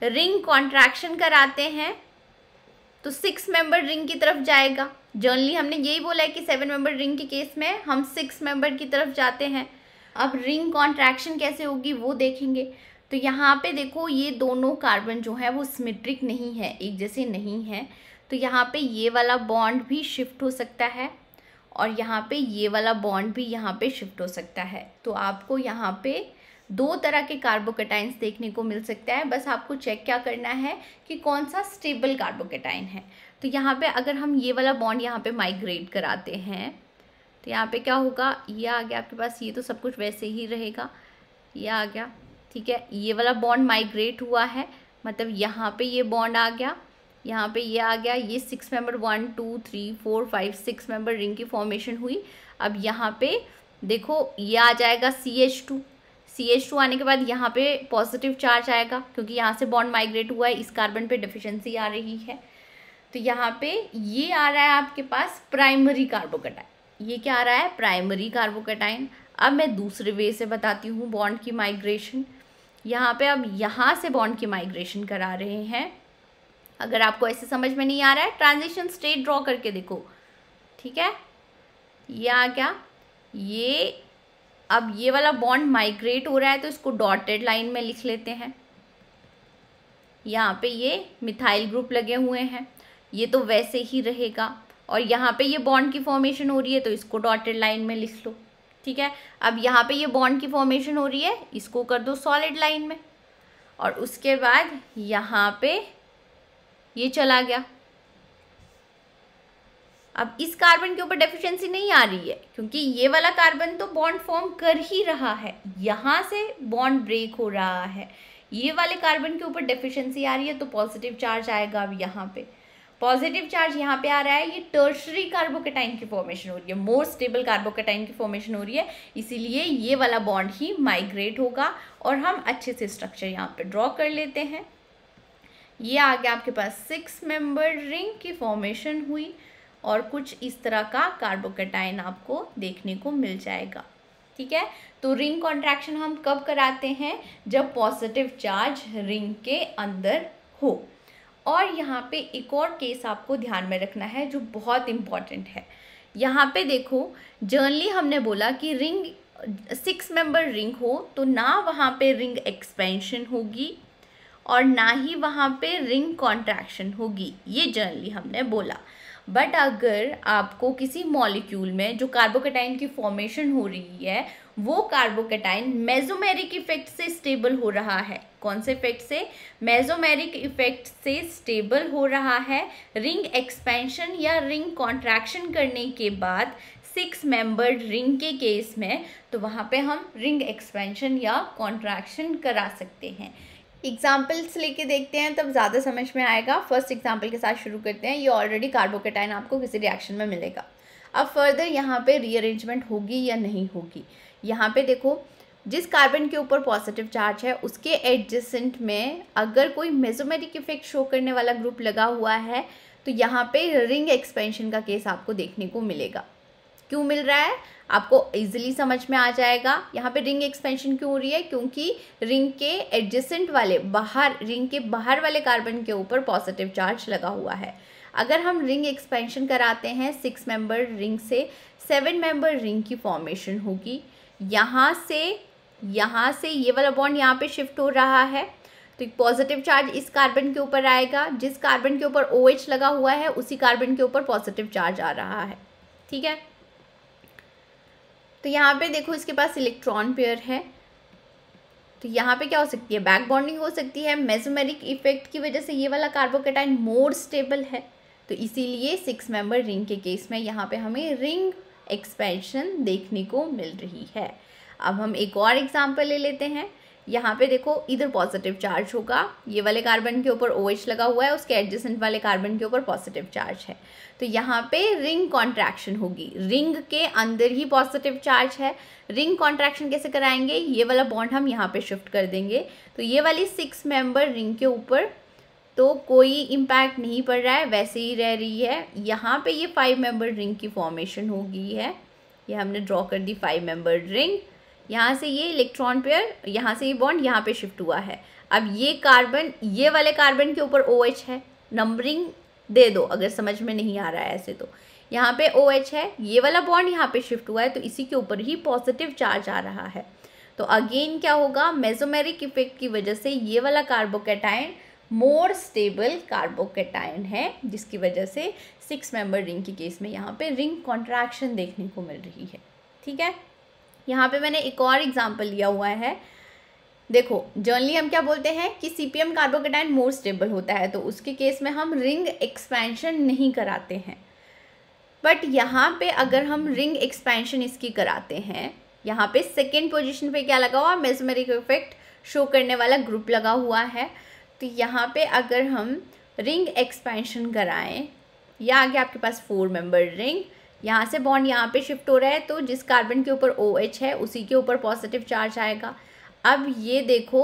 Speaker 1: रिंग कॉन्ट्रैक्शन कराते हैं तो 6 मेंबर रिंग की तरफ जाएगा। जनरली हमने यही बोला है कि 7 मेंबर रिंग के केस में हम 6 मेंबर की तरफ जाते हैं। अब रिंग कॉन्ट्रैक्शन कैसे होगी वो देखेंगे। तो यहाँ पे देखो ये दोनों कार्बन जो है वो सिमेट्रिक नहीं है, एक जैसे नहीं है। तो यहाँ पे ये वाला बॉन्ड भी शिफ्ट हो सकता है और यहाँ पे ये वाला बॉन्ड भी यहाँ पे शिफ्ट हो सकता है। तो आपको यहाँ पे 2 तरह के कार्बोकेटाइन्स देखने को मिल सकता है। बस आपको चेक क्या करना है कि कौन सा स्टेबल कार्बोकेटाइन है। तो यहाँ पे अगर हम ये वाला बॉन्ड यहाँ पे माइग्रेट कराते हैं तो यहाँ पे क्या होगा, ये आ गया आपके पास, ये तो सब कुछ वैसे ही रहेगा, ये आ गया, ठीक है। ये वाला बॉन्ड माइग्रेट हुआ है, मतलब यहाँ पे ये बॉन्ड आ गया, यहाँ पे ये आ गया, ये 6 मेंबर 1 2 3 4 5 6 मेंबर रिंग की फॉर्मेशन हुई। अब यहाँ पे देखो ये आ जाएगा CH2 आने के बाद यहाँ पे पॉजिटिव चार्ज आएगा क्योंकि यहाँ से बॉन्ड माइग्रेट हुआ है, इस कार्बन पे डेफिशिएंसी आ रही है। तो यहाँ पे ये आ रहा है आपके पास प्राइमरी कार्बोकेटाइन। ये क्या आ रहा है? Primary carbocation. अब मैं दूसरे वे से बताती हूँ बॉन्ड की माइग्रेशन। यहाँ पे अब यहाँ से बॉन्ड की माइग्रेशन करा रहे हैं। अगर आपको ऐसे समझ में नहीं आ रहा है ट्रांजिशन स्टेट ड्रॉ करके देखो, ठीक है। ये आ गया, ये अब ये वाला बॉन्ड माइग्रेट हो रहा है तो इसको डॉटेड लाइन में लिख लेते हैं। यहाँ पे ये मिथाइल ग्रुप लगे हुए हैं, ये तो वैसे ही रहेगा। और यहाँ पे ये बॉन्ड की फॉर्मेशन हो रही है तो इसको डॉटेड लाइन में लिख लो, ठीक है। अब यहाँ पे ये बॉन्ड की फॉर्मेशन हो रही है, इसको कर दो सॉलिड लाइन में। और उसके बाद यहाँ पे ये चला गया। अब इस कार्बन के ऊपर डेफिशिएंसी नहीं आ रही है क्योंकि ये वाला कार्बन तो बॉन्ड फॉर्म कर ही रहा है, यहाँ से बॉन्ड ब्रेक हो रहा है। ये वाले कार्बन के ऊपर डेफिशिएंसी आ रही है तो पॉजिटिव चार्ज आएगा। अब यहाँ पे पॉजिटिव चार्ज यहाँ पे आ रहा है, ये टर्शरी कार्बोकेटाइन की फॉर्मेशन हो रही है, मोर स्टेबल कार्बोकेटाइन की फॉर्मेशन हो रही है, इसीलिए ये वाला बॉन्ड ही माइग्रेट होगा। और हम अच्छे से स्ट्रक्चर यहाँ पे ड्रॉ कर लेते हैं। ये आ गया आपके पास 6 मेंबर्ड रिंग की फॉर्मेशन हुई और कुछ इस तरह का कार्बोकैटायन आपको देखने को मिल जाएगा। ठीक है, तो रिंग कॉन्ट्रैक्शन हम कब कराते हैं? जब पॉजिटिव चार्ज रिंग के अंदर हो। और यहाँ पे एक और केस आपको ध्यान में रखना है जो बहुत इम्पॉर्टेंट है। यहाँ पे देखो, जनरली हमने बोला कि रिंग 6 मेंबर रिंग हो तो ना वहाँ पे रिंग एक्सपेंशन होगी और ना ही वहाँ पे रिंग कॉन्ट्रैक्शन होगी, ये जनरली हमने बोला। बट अगर आपको किसी मॉलिक्यूल में जो कार्बोकैटायन की फॉर्मेशन हो रही है वो कार्बोकैटायन मेसोमेरिक इफेक्ट से स्टेबल हो रहा है, कौन से इफेक्ट से? मेसोमेरिक इफेक्ट से स्टेबल हो रहा है रिंग एक्सपेंशन या रिंग कॉन्ट्रैक्शन करने के बाद 6 मेंबर्ड रिंग के केस में, तो वहाँ पे हम रिंग एक्सपेंशन या कॉन्ट्रैक्शन करा सकते हैं। एग्जाम्पल्स लेके देखते हैं तब ज़्यादा समझ में आएगा। फर्स्ट एग्जाम्पल के साथ शुरू करते हैं। ये ऑलरेडी कार्बोकैटायन आपको किसी रिएक्शन में मिलेगा। अब फर्दर यहाँ पे रीअरेंजमेंट होगी या नहीं होगी। यहाँ पे देखो, जिस कार्बन के ऊपर पॉजिटिव चार्ज है उसके एडजेसेंट में अगर कोई मेसोमेरिक इफेक्ट शो करने वाला ग्रुप लगा हुआ है तो यहाँ पे रिंग एक्सपेंशन का केस आपको देखने को मिलेगा। क्यों मिल रहा है आपको इजीली समझ में आ जाएगा। यहाँ पे रिंग एक्सपेंशन क्यों हो रही है? क्योंकि रिंग के एडजेसेंट वाले रिंग के बाहर वाले कार्बन के ऊपर पॉजिटिव चार्ज लगा हुआ है। अगर हम रिंग एक्सपेंशन कराते हैं 6 मेंबर रिंग से 7 मेंबर रिंग की फॉर्मेशन होगी। यहाँ से ये वाला बॉन्ड यहाँ पे शिफ्ट हो रहा है तो पॉजिटिव चार्ज इस कार्बन के ऊपर आएगा। जिस कार्बन के ऊपर OH लगा हुआ है उसी कार्बन के ऊपर पॉजिटिव चार्ज आ रहा है। ठीक है, तो यहाँ पे देखो इसके पास इलेक्ट्रॉन पेयर है तो यहाँ पे क्या हो सकती है? बैक बॉन्डिंग हो सकती है। मेसोमेरिक इफेक्ट की वजह से ये वाला कार्बोकैटायन मोर स्टेबल है तो इसीलिए 6 मेंबर रिंग के केस में यहाँ पे हमें रिंग एक्सपेंशन देखने को मिल रही है। अब हम एक और एग्जांपल ले लेते हैं। यहाँ पे देखो, इधर पॉजिटिव चार्ज होगा, ये वाले कार्बन के ऊपर OH लगा हुआ है, उसके एडजेसेंट वाले कार्बन के ऊपर पॉजिटिव चार्ज है तो यहाँ पे रिंग कॉन्ट्रैक्शन होगी। रिंग के अंदर ही पॉजिटिव चार्ज है। रिंग कॉन्ट्रैक्शन कैसे कराएंगे? ये वाला बॉन्ड हम यहाँ पे शिफ्ट कर देंगे तो ये वाली 6 मेंबर रिंग के ऊपर तो कोई इम्पैक्ट नहीं पड़ रहा है, वैसे ही रह रही है। यहाँ पे ये 5 मेंबर रिंग की फॉर्मेशन हो गई है। ये हमने ड्रॉ कर दी 5 मेंबर रिंग। यहाँ से ये इलेक्ट्रॉन पेयर, यहाँ से ये बॉन्ड यहाँ पे शिफ्ट हुआ है। अब ये कार्बन, ये वाले कार्बन के ऊपर OH है। नंबरिंग दे दो अगर समझ में नहीं आ रहा है ऐसे तो। यहाँ पे OH है, ये वाला बॉन्ड यहाँ पे शिफ्ट हुआ है तो इसी के ऊपर ही पॉजिटिव चार्ज आ रहा है। तो अगेन क्या होगा? मेसोमेरिक इफेक्ट की वजह से ये वाला कार्बोकैटायन मोर स्टेबल कार्बोकैटायन है जिसकी वजह से 6 मेंबर रिंग के केस में यहाँ पे रिंग कॉन्ट्रैक्शन देखने को मिल रही है। ठीक है, यहाँ पे मैंने एक और एग्जांपल लिया हुआ है। देखो, जनरली हम क्या बोलते हैं कि CPM कार्बोकैटायन मोर स्टेबल होता है तो उसके केस में हम रिंग एक्सपेंशन नहीं कराते हैं। बट यहाँ पे अगर हम रिंग एक्सपेंशन इसकी कराते हैं, यहाँ पे सेकेंड पोजीशन पे क्या लगा हुआ? मेसोमेरिक इफेक्ट शो करने वाला ग्रुप लगा हुआ है तो यहाँ पे अगर हम रिंग एक्सपेंशन कराएं, या आगे आपके पास 4 मेंबर रिंग, यहाँ से बॉन्ड यहाँ पे शिफ्ट हो रहा है तो जिस कार्बन के ऊपर OH है उसी के ऊपर पॉजिटिव चार्ज आएगा। अब ये देखो,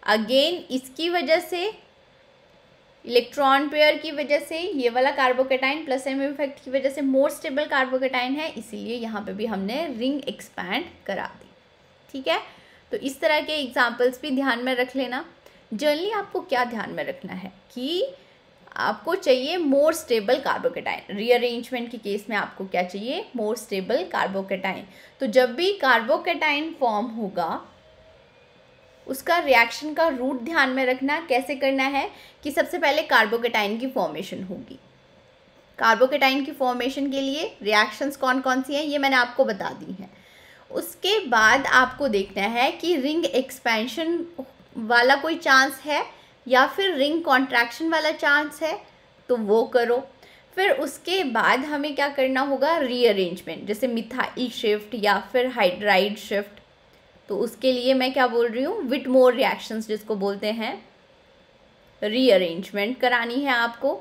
Speaker 1: अगेन इसकी वजह से, इलेक्ट्रॉन पेयर की वजह से ये वाला कार्बोकैटायन प्लस M इफेक्ट की वजह से मोर स्टेबल कार्बोकैटायन है, इसीलिए यहाँ पे भी हमने रिंग एक्सपैंड करा दी। ठीक है, तो इस तरह के एग्जाम्पल्स भी ध्यान में रख लेना। जनरली आपको क्या ध्यान में रखना है कि आपको चाहिए मोर स्टेबल कार्बोकैटायन। रीअरेंजमेंट के केस में आपको क्या चाहिए? More stable carbocation. तो जब भी कार्बोकैटायन फॉर्म होगा उसका रिएक्शन का रूट ध्यान में रखना। कैसे करना है कि सबसे पहले कार्बोकैटायन की फॉर्मेशन होगी। कार्बोकैटायन की फॉर्मेशन के लिए रिएक्शंस कौन कौन सी हैं ये मैंने आपको बता दी हैं। उसके बाद आपको देखना है कि रिंग एक्सपेंशन वाला कोई चांस है या फिर रिंग कॉन्ट्रैक्शन वाला चांस है तो वो करो। फिर उसके बाद हमें क्या करना होगा? रीअरेंजमेंट, जैसे मिथाइल शिफ्ट या फिर हाइड्राइड शिफ्ट। तो उसके लिए मैं क्या बोल रही हूँ? विटमोर रिएक्शंस जिसको बोलते हैं, रीअरेंजमेंट करानी है आपको।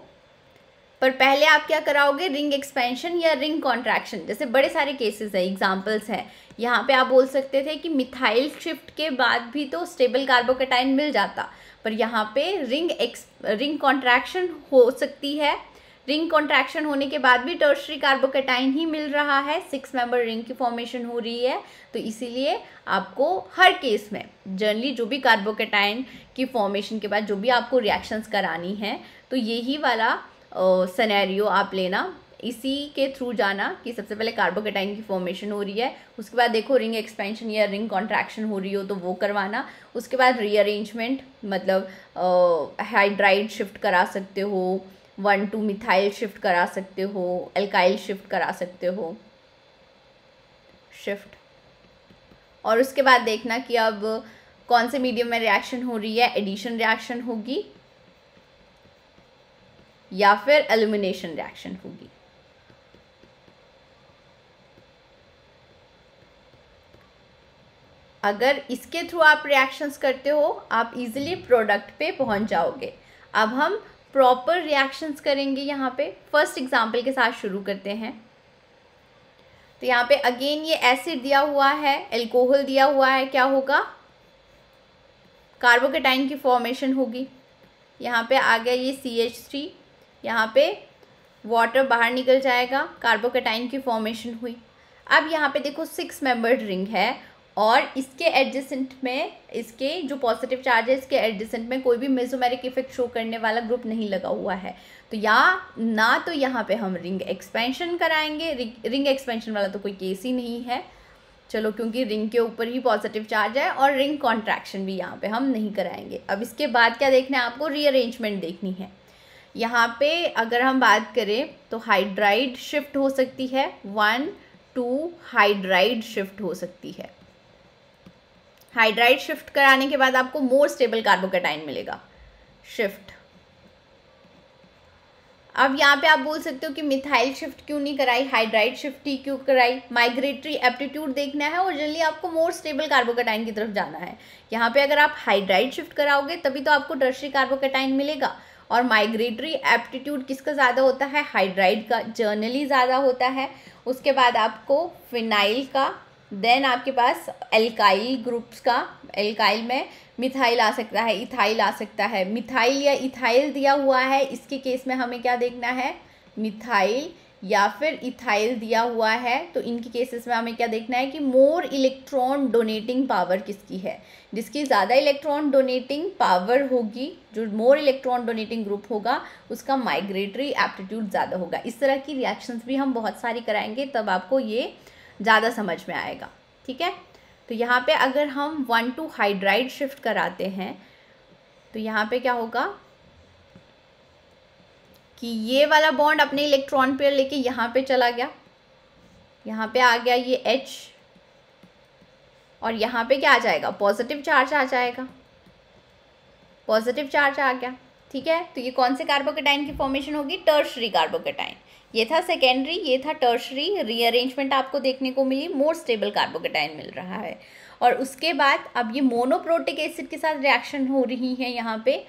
Speaker 1: पर पहले आप क्या कराओगे? रिंग एक्सपेंशन या रिंग कॉन्ट्रैक्शन। जैसे बड़े सारे केसेस है, एग्जांपल्स हैं। यहाँ पे आप बोल सकते थे कि मिथाइल शिफ्ट के बाद भी तो स्टेबल कार्बोकैटायन मिल जाता, पर यहाँ पे रिंग कॉन्ट्रैक्शन हो सकती है रिंग कॉन्ट्रैक्शन होने के बाद भी टर्शरी कार्बोकैटायन ही मिल रहा है, 6 मेंबर रिंग की फॉर्मेशन हो रही है। तो इसीलिए आपको हर केस में जनरली जो भी कार्बोकैटायन की फॉर्मेशन के बाद जो भी आपको रिएक्शंस करानी है तो यही वाला सिनेरियो आप लेना, इसी के थ्रू जाना कि सबसे पहले कार्बोकैटायन की फॉर्मेशन हो रही है, उसके बाद देखो रिंग एक्सपेंशन या रिंग कॉन्ट्रैक्शन हो रही हो तो वो करवाना, उसके बाद रीअरेंजमेंट मतलब हाइड्राइड शिफ्ट करा सकते हो, 1,2 मिथाइल शिफ्ट करा सकते हो, एल्काइल शिफ्ट करा सकते हो शिफ्ट। और उसके बाद देखना कि अब कौन से मीडियम में रिएक्शन हो रही है, एडिशन रिएक्शन होगी या फिर एलिमिनेशन रिएक्शन होगी। अगर इसके थ्रू आप रिएक्शंस करते हो आप इजीली प्रोडक्ट पे पहुंच जाओगे। अब हम प्रॉपर रिएक्शंस करेंगे यहाँ पे। फर्स्ट एग्जांपल के साथ शुरू करते हैं। तो यहाँ पे अगेन ये एसिड दिया हुआ है, अल्कोहल दिया हुआ है, क्या होगा, कार्बोकैटायन की फॉर्मेशन होगी। यहाँ पे आ गया ये CH3, यहाँ पे वाटर बाहर निकल जाएगा, कार्बोकैटायन की फॉर्मेशन हुई। अब यहाँ पे देखो 6 मेंबर्ड रिंग है और इसके एडजेसेंट में, इसके जो पॉजिटिव चार्ज है इसके एडजेसेंट में कोई भी मेसोमेरिक इफेक्ट शो करने वाला ग्रुप नहीं लगा हुआ है। तो यहाँ पे हम रिंग एक्सपेंशन कराएंगे, रिंग एक्सपेंशन वाला तो कोई केस ही नहीं है, चलो, क्योंकि रिंग के ऊपर ही पॉजिटिव चार्ज है, और रिंग कॉन्ट्रैक्शन भी यहाँ पे हम नहीं कराएंगे। अब इसके बाद क्या देखना है आपको, रीअरेंजमेंट देखनी है। यहाँ पे अगर हम बात करें तो हाइड्राइड शिफ्ट हो सकती है, 1,2 हाइड्राइड शिफ्ट हो सकती है। हाइड्राइड शिफ्ट कराने के बाद आपको मोर स्टेबल कार्बोकैटायन मिलेगा, शिफ्ट। अब यहाँ पे आप बोल सकते हो कि मिथाइल शिफ्ट क्यों नहीं कराई, हाइड्राइड शिफ्ट ही क्यों कराई। माइग्रेटरी एप्टीट्यूड देखना है और जनरली आपको मोर स्टेबल कार्बोकैटायन की तरफ जाना है। यहाँ पे अगर आप हाइड्राइड शिफ्ट कराओगे तभी तो आपको टर्शरी कार्बोकैटायन मिलेगा। और माइग्रेटरी एप्टीट्यूड किसका ज़्यादा होता है, हाइड्राइड का जनरली ज़्यादा होता है। उसके बाद आपको फिनाइल का, देन आपके पास एल्काइल ग्रुप्स का, एल्काइल में मिथाइल आ सकता है, इथाइल आ सकता है। मिथाइल या इथाइल दिया हुआ है, इसके केस में हमें क्या देखना है, मिथाइल या फिर इथाइल दिया हुआ है तो इनकी केसेस में हमें क्या देखना है कि मोर इलेक्ट्रॉन डोनेटिंग पावर किसकी है। जिसकी ज़्यादा इलेक्ट्रॉन डोनेटिंग पावर होगी, जो मोर इलेक्ट्रॉन डोनेटिंग ग्रुप होगा उसका माइग्रेटरी एप्टीट्यूड ज़्यादा होगा। इस तरह की रिएक्शंस भी हम बहुत सारी कराएंगे, तब आपको ये ज़्यादा समझ में आएगा, ठीक है। तो यहाँ पे अगर हम 1,2 हाइड्राइड शिफ्ट कराते हैं तो यहाँ पे क्या होगा कि ये वाला बॉन्ड अपने इलेक्ट्रॉन पेयर लेके यहाँ पे चला गया, यहाँ पे आ गया ये H, और यहाँ पे क्या आ जाएगा, पॉजिटिव चार्ज आ जाएगा, पॉजिटिव चार्ज आ गया, ठीक है। तो ये कौन से कार्बोकैटायन की फॉर्मेशन होगी, टर्शरी कार्बोकैटायन। ये था सेकेंडरी, ये था टर्शरी। रीअरेंजमेंट आपको देखने को मिली, मोर स्टेबल कार्बोकैटायन मिल रहा है। और उसके बाद अब ये मोनोप्रोटिक एसिड के साथ रिएक्शन हो रही है यहाँ पे।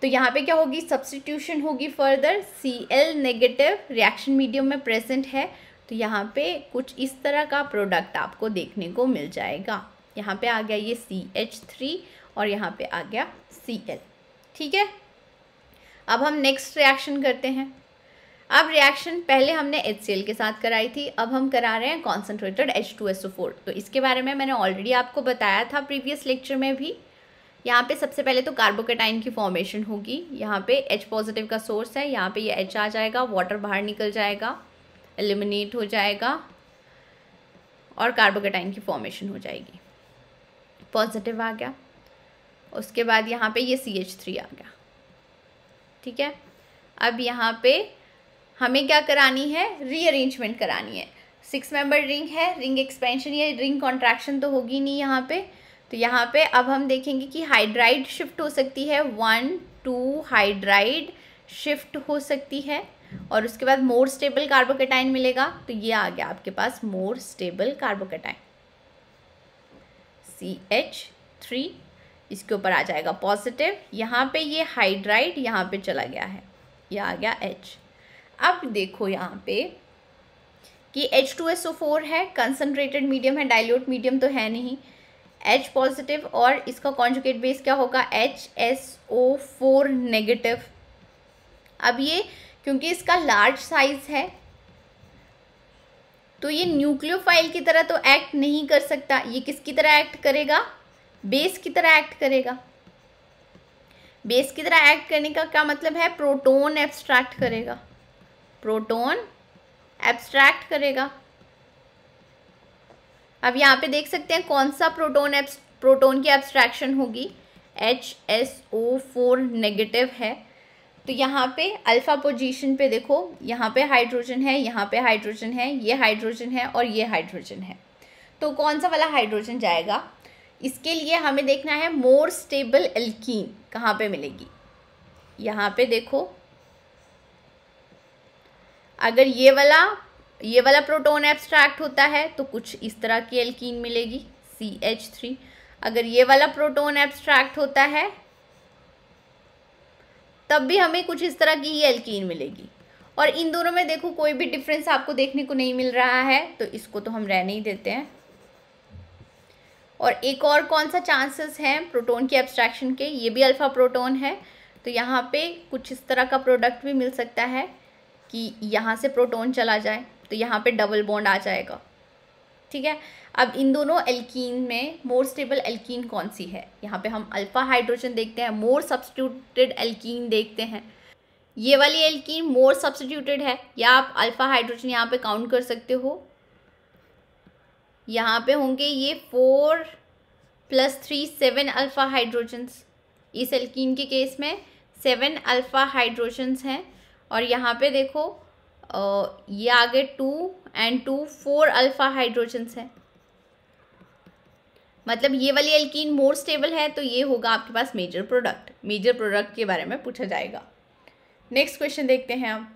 Speaker 1: तो यहाँ पे क्या होगी, सब्स्टिट्यूशन होगी further, Cl negative reaction medium में प्रेजेंट है। तो यहाँ पे कुछ इस तरह का प्रोडक्ट आपको देखने को मिल जाएगा। यहाँ पे आ गया ये CH3 और यहाँ पे आ गया Cl, ठीक है। अब हम नेक्स्ट रिएक्शन करते हैं। अब रिएक्शन पहले हमने HCl के साथ कराई थी, अब हम करा रहे हैं कॉन्सेंट्रेटेड H2SO4। तो इसके बारे में मैंने ऑलरेडी आपको बताया था प्रीवियस लेक्चर में भी। यहाँ पे सबसे पहले तो कार्बोकैटायन की फॉर्मेशन होगी, यहाँ पे H पॉजिटिव का सोर्स है, यहाँ पे ये H आ जाएगा, वाटर बाहर निकल जाएगा, एलिमिनेट हो जाएगा और कार्बोकैटायन की फॉर्मेशन हो जाएगी, पॉजिटिव आ गया। उसके बाद यहाँ पे ये CH3 आ गया, ठीक है। अब यहाँ पे हमें क्या करानी है, रीअरेंजमेंट करानी है। 6 मेंबर रिंग है, रिंग एक्सपेंशन या रिंग कॉन्ट्रैक्शन तो होगी नहीं यहाँ पे। तो यहाँ पे अब हम देखेंगे कि हाइड्राइड शिफ्ट हो सकती है, 1,2 हाइड्राइड शिफ्ट हो सकती है, और उसके बाद मोर स्टेबल कार्बोकैटायन मिलेगा। तो ये आ गया आपके पास मोर स्टेबल कार्बोकैटायन, CH3, इसके ऊपर आ जाएगा पॉजिटिव। यहाँ पे ये हाइड्राइड यहाँ पे चला गया है, ये आ गया H। अब देखो यहाँ पे कि H2SO4 है, कंसनट्रेटेड मीडियम है, डाइल्यूट मीडियम तो है नहीं, H पॉजिटिव, और इसका कॉन्जुगेट बेस क्या होगा, HSO4 नेगेटिव। अब ये क्योंकि इसका लार्ज साइज है तो ये न्यूक्लियोफाइल की तरह तो एक्ट नहीं कर सकता। ये किसकी तरह एक्ट करेगा? बेस की तरह एक्ट करेगा। बेस की तरह एक्ट करने का क्या मतलब है? प्रोटॉन एब्स्ट्रैक्ट करेगा, प्रोटॉन एब्स्ट्रैक्ट करेगा। अब यहाँ पे देख सकते हैं कौन सा प्रोटॉन की एब्स्ट्रैक्शन होगी, HSO4 नेगेटिव है। तो यहाँ पे अल्फा पोजीशन पे देखो, यहाँ पे हाइड्रोजन है, यहाँ पे हाइड्रोजन है, ये हाइड्रोजन है और ये हाइड्रोजन है। तो कौन सा वाला हाइड्रोजन जाएगा? इसके लिए हमें देखना है मोर स्टेबल एल्कीन कहाँ पे मिलेगी। यहाँ पे देखो, अगर ये वाला प्रोटॉन एब्स्ट्रैक्ट होता है तो कुछ इस तरह की एल्कीन मिलेगी, CH3। अगर ये वाला प्रोटॉन एब्स्ट्रैक्ट होता है तब भी हमें कुछ इस तरह की ही एल्कीन मिलेगी। और इन दोनों में देखो कोई भी डिफरेंस आपको देखने को नहीं मिल रहा है, तो इसको तो हम रहने ही देते हैं। और एक और कौन सा चांसेस हैं प्रोटॉन की एब्स्ट्रैक्शन के? ये भी अल्फा प्रोटॉन है, तो यहाँ पे कुछ इस तरह का प्रोडक्ट भी मिल सकता है कि यहाँ से प्रोटॉन चला जाए तो यहाँ पे डबल बॉन्ड आ जाएगा। ठीक है, अब इन दोनों एल्कीन में मोर स्टेबल एल्कीन कौन सी है? यहाँ पे हम अल्फा हाइड्रोजन देखते हैं, मोर सब्स्टिट्यूटेड एल्कीन देखते हैं। ये वाली एल्कीन मोर सब्स्टिट्यूटेड है, या आप अल्फा हाइड्रोजन यहाँ पे काउंट कर सकते हो। यहाँ पे होंगे ये 4 + 3 7 अल्फा हाइड्रोजन्स। इस एल्कीन के केस में 7 अल्फा हाइड्रोजन्स हैं। और यहाँ पे देखो ये आगे 2 and 2 4 अल्फा हाइड्रोजन्स हैं। मतलब ये वाली एल्कीन मोर स्टेबल है, तो ये होगा आपके पास मेजर प्रोडक्ट। मेजर प्रोडक्ट के बारे में पूछा जाएगा। नेक्स्ट क्वेश्चन देखते हैं हम।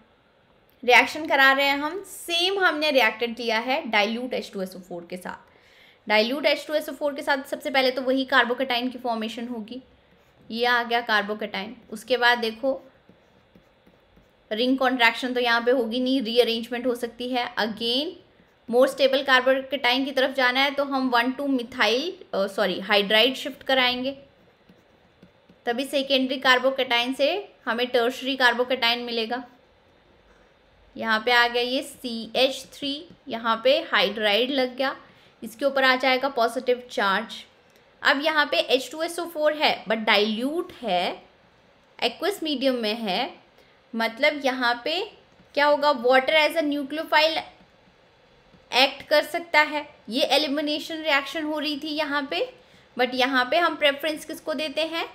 Speaker 1: रिएक्शन करा रहे हैं हम, सेम हमने रिएक्टेंट लिया है डाइल्यूट H2SO4 के साथ। डाइल्यूट H2SO4 के साथ सबसे पहले तो वही कार्बोकेटाइन की फॉर्मेशन होगी। ये आ गया कार्बोकेटाइन। उसके बाद देखो रिंग कॉन्ट्रैक्शन तो यहाँ पे होगी नहीं, रीअरेंजमेंट हो सकती है। अगेन मोर स्टेबल कार्बोकेटाइन की तरफ जाना है तो हम 1,2 मिथाइल हाइड्राइड शिफ्ट कराएंगे, तभी सेकेंडरी कार्बोकेटाइन से हमें टर्शरी कार्बोकेटाइन मिलेगा। यहाँ पे आ गया ये CH3, यहाँ पे हाइड्राइड लग गया, इसके ऊपर आ जाएगा पॉजिटिव चार्ज। अब यहाँ पे H2SO4 है बट डाइल्यूट है, एक्वस मीडियम में है, मतलब यहाँ पे क्या होगा, water as a nucleophile act कर सकता है। ये एलिमिनेशन रिएक्शन हो रही थी यहाँ पे, बट यहाँ पे हम प्रेफरेंस किसको देते हैं?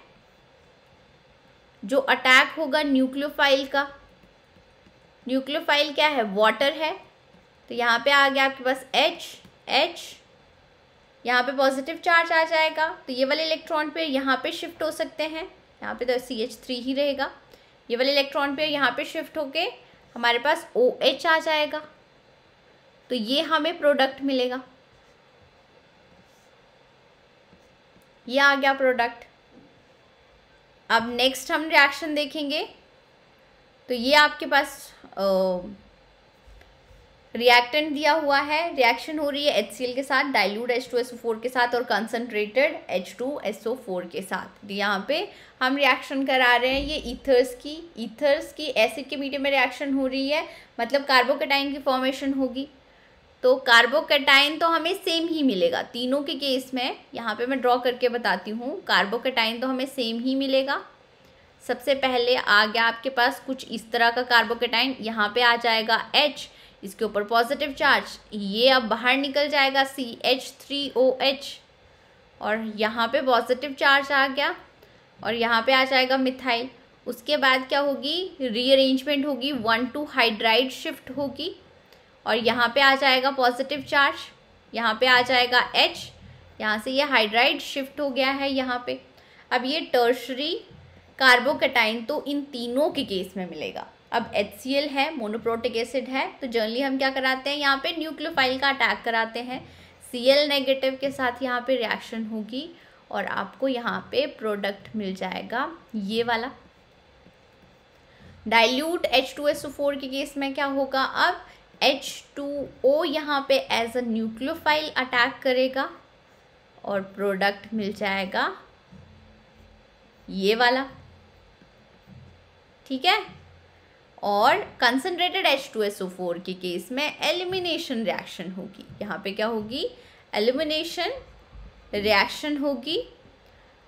Speaker 1: जो अटैक होगा न्यूक्लियोफाइल का। न्यूक्लियोफाइल क्या है? वाटर है। तो यहाँ पे आ गया आपके पास H, यहाँ पे पॉजिटिव चार्ज आ जाएगा, तो ये वाले इलेक्ट्रॉन पे यहाँ पे शिफ्ट हो सकते हैं। यहाँ पे तो CH3 ही रहेगा। ये वाले इलेक्ट्रॉन पे यहाँ पे शिफ्ट होके हमारे पास OH आ जाएगा, तो ये हमें प्रोडक्ट मिलेगा। ये आ गया प्रोडक्ट। अब नेक्स्ट हम रिएक्शन देखेंगे, तो ये आपके पास रिएक्टेंट दिया हुआ है, रिएक्शन हो रही है HCl के साथ, डाइल्यूट H2SO4 के साथ और कंसनट्रेटेड H2SO4 के साथ। यहाँ पे हम रिएक्शन करा रहे हैं ये ईथर्स की एसिड के मीडियम में रिएक्शन हो रही है, मतलब कार्बोकेटाइन की फॉर्मेशन होगी। तो कार्बोकेटाइन तो हमें सेम ही मिलेगा तीनों के केस में। यहाँ पे मैं ड्रॉ करके बताती हूँ, कार्बोकेटाइन तो हमें सेम ही मिलेगा। सबसे पहले आ गया आपके पास कुछ इस तरह का कार्बोकेटाइन, यहाँ पे आ जाएगा H, इसके ऊपर पॉजिटिव चार्ज, ये अब बाहर निकल जाएगा CH3OH, और यहाँ पे पॉजिटिव चार्ज आ गया और यहाँ पे आ जाएगा मिथाइल। उसके बाद क्या होगी, रीअरेंजमेंट होगी, 1,2 हाइड्राइड शिफ्ट होगी और यहाँ पे आ जाएगा पॉजिटिव चार्ज, यहाँ पे आ जाएगा H, यहाँ से ये हाइड्राइड शिफ्ट हो गया है यहाँ पे। अब ये टर्शरी कार्बोकेटाइन तो इन तीनों के केस में मिलेगा। अब HCl है, मोनोप्रोटिक एसिड है, तो जनरली हम क्या कराते हैं, यहाँ पे न्यूक्लियोफाइल का अटैक कराते हैं। Cl नेगेटिव के साथ यहाँ पे रिएक्शन होगी और आपको यहाँ पे प्रोडक्ट मिल जाएगा ये वाला। डाइल्यूट H2SO4 के केस में क्या होगा, अब H2O यहाँ पे एज अ न्यूक्लियोफाइल अटैक करेगा और प्रोडक्ट मिल जाएगा ये वाला। ठीक है, और कंसनट्रेटेड H2SO4 के केस में एलिमिनेशन रिएक्शन होगी। यहाँ पे क्या होगी? एलिमिनेशन रिएक्शन होगी।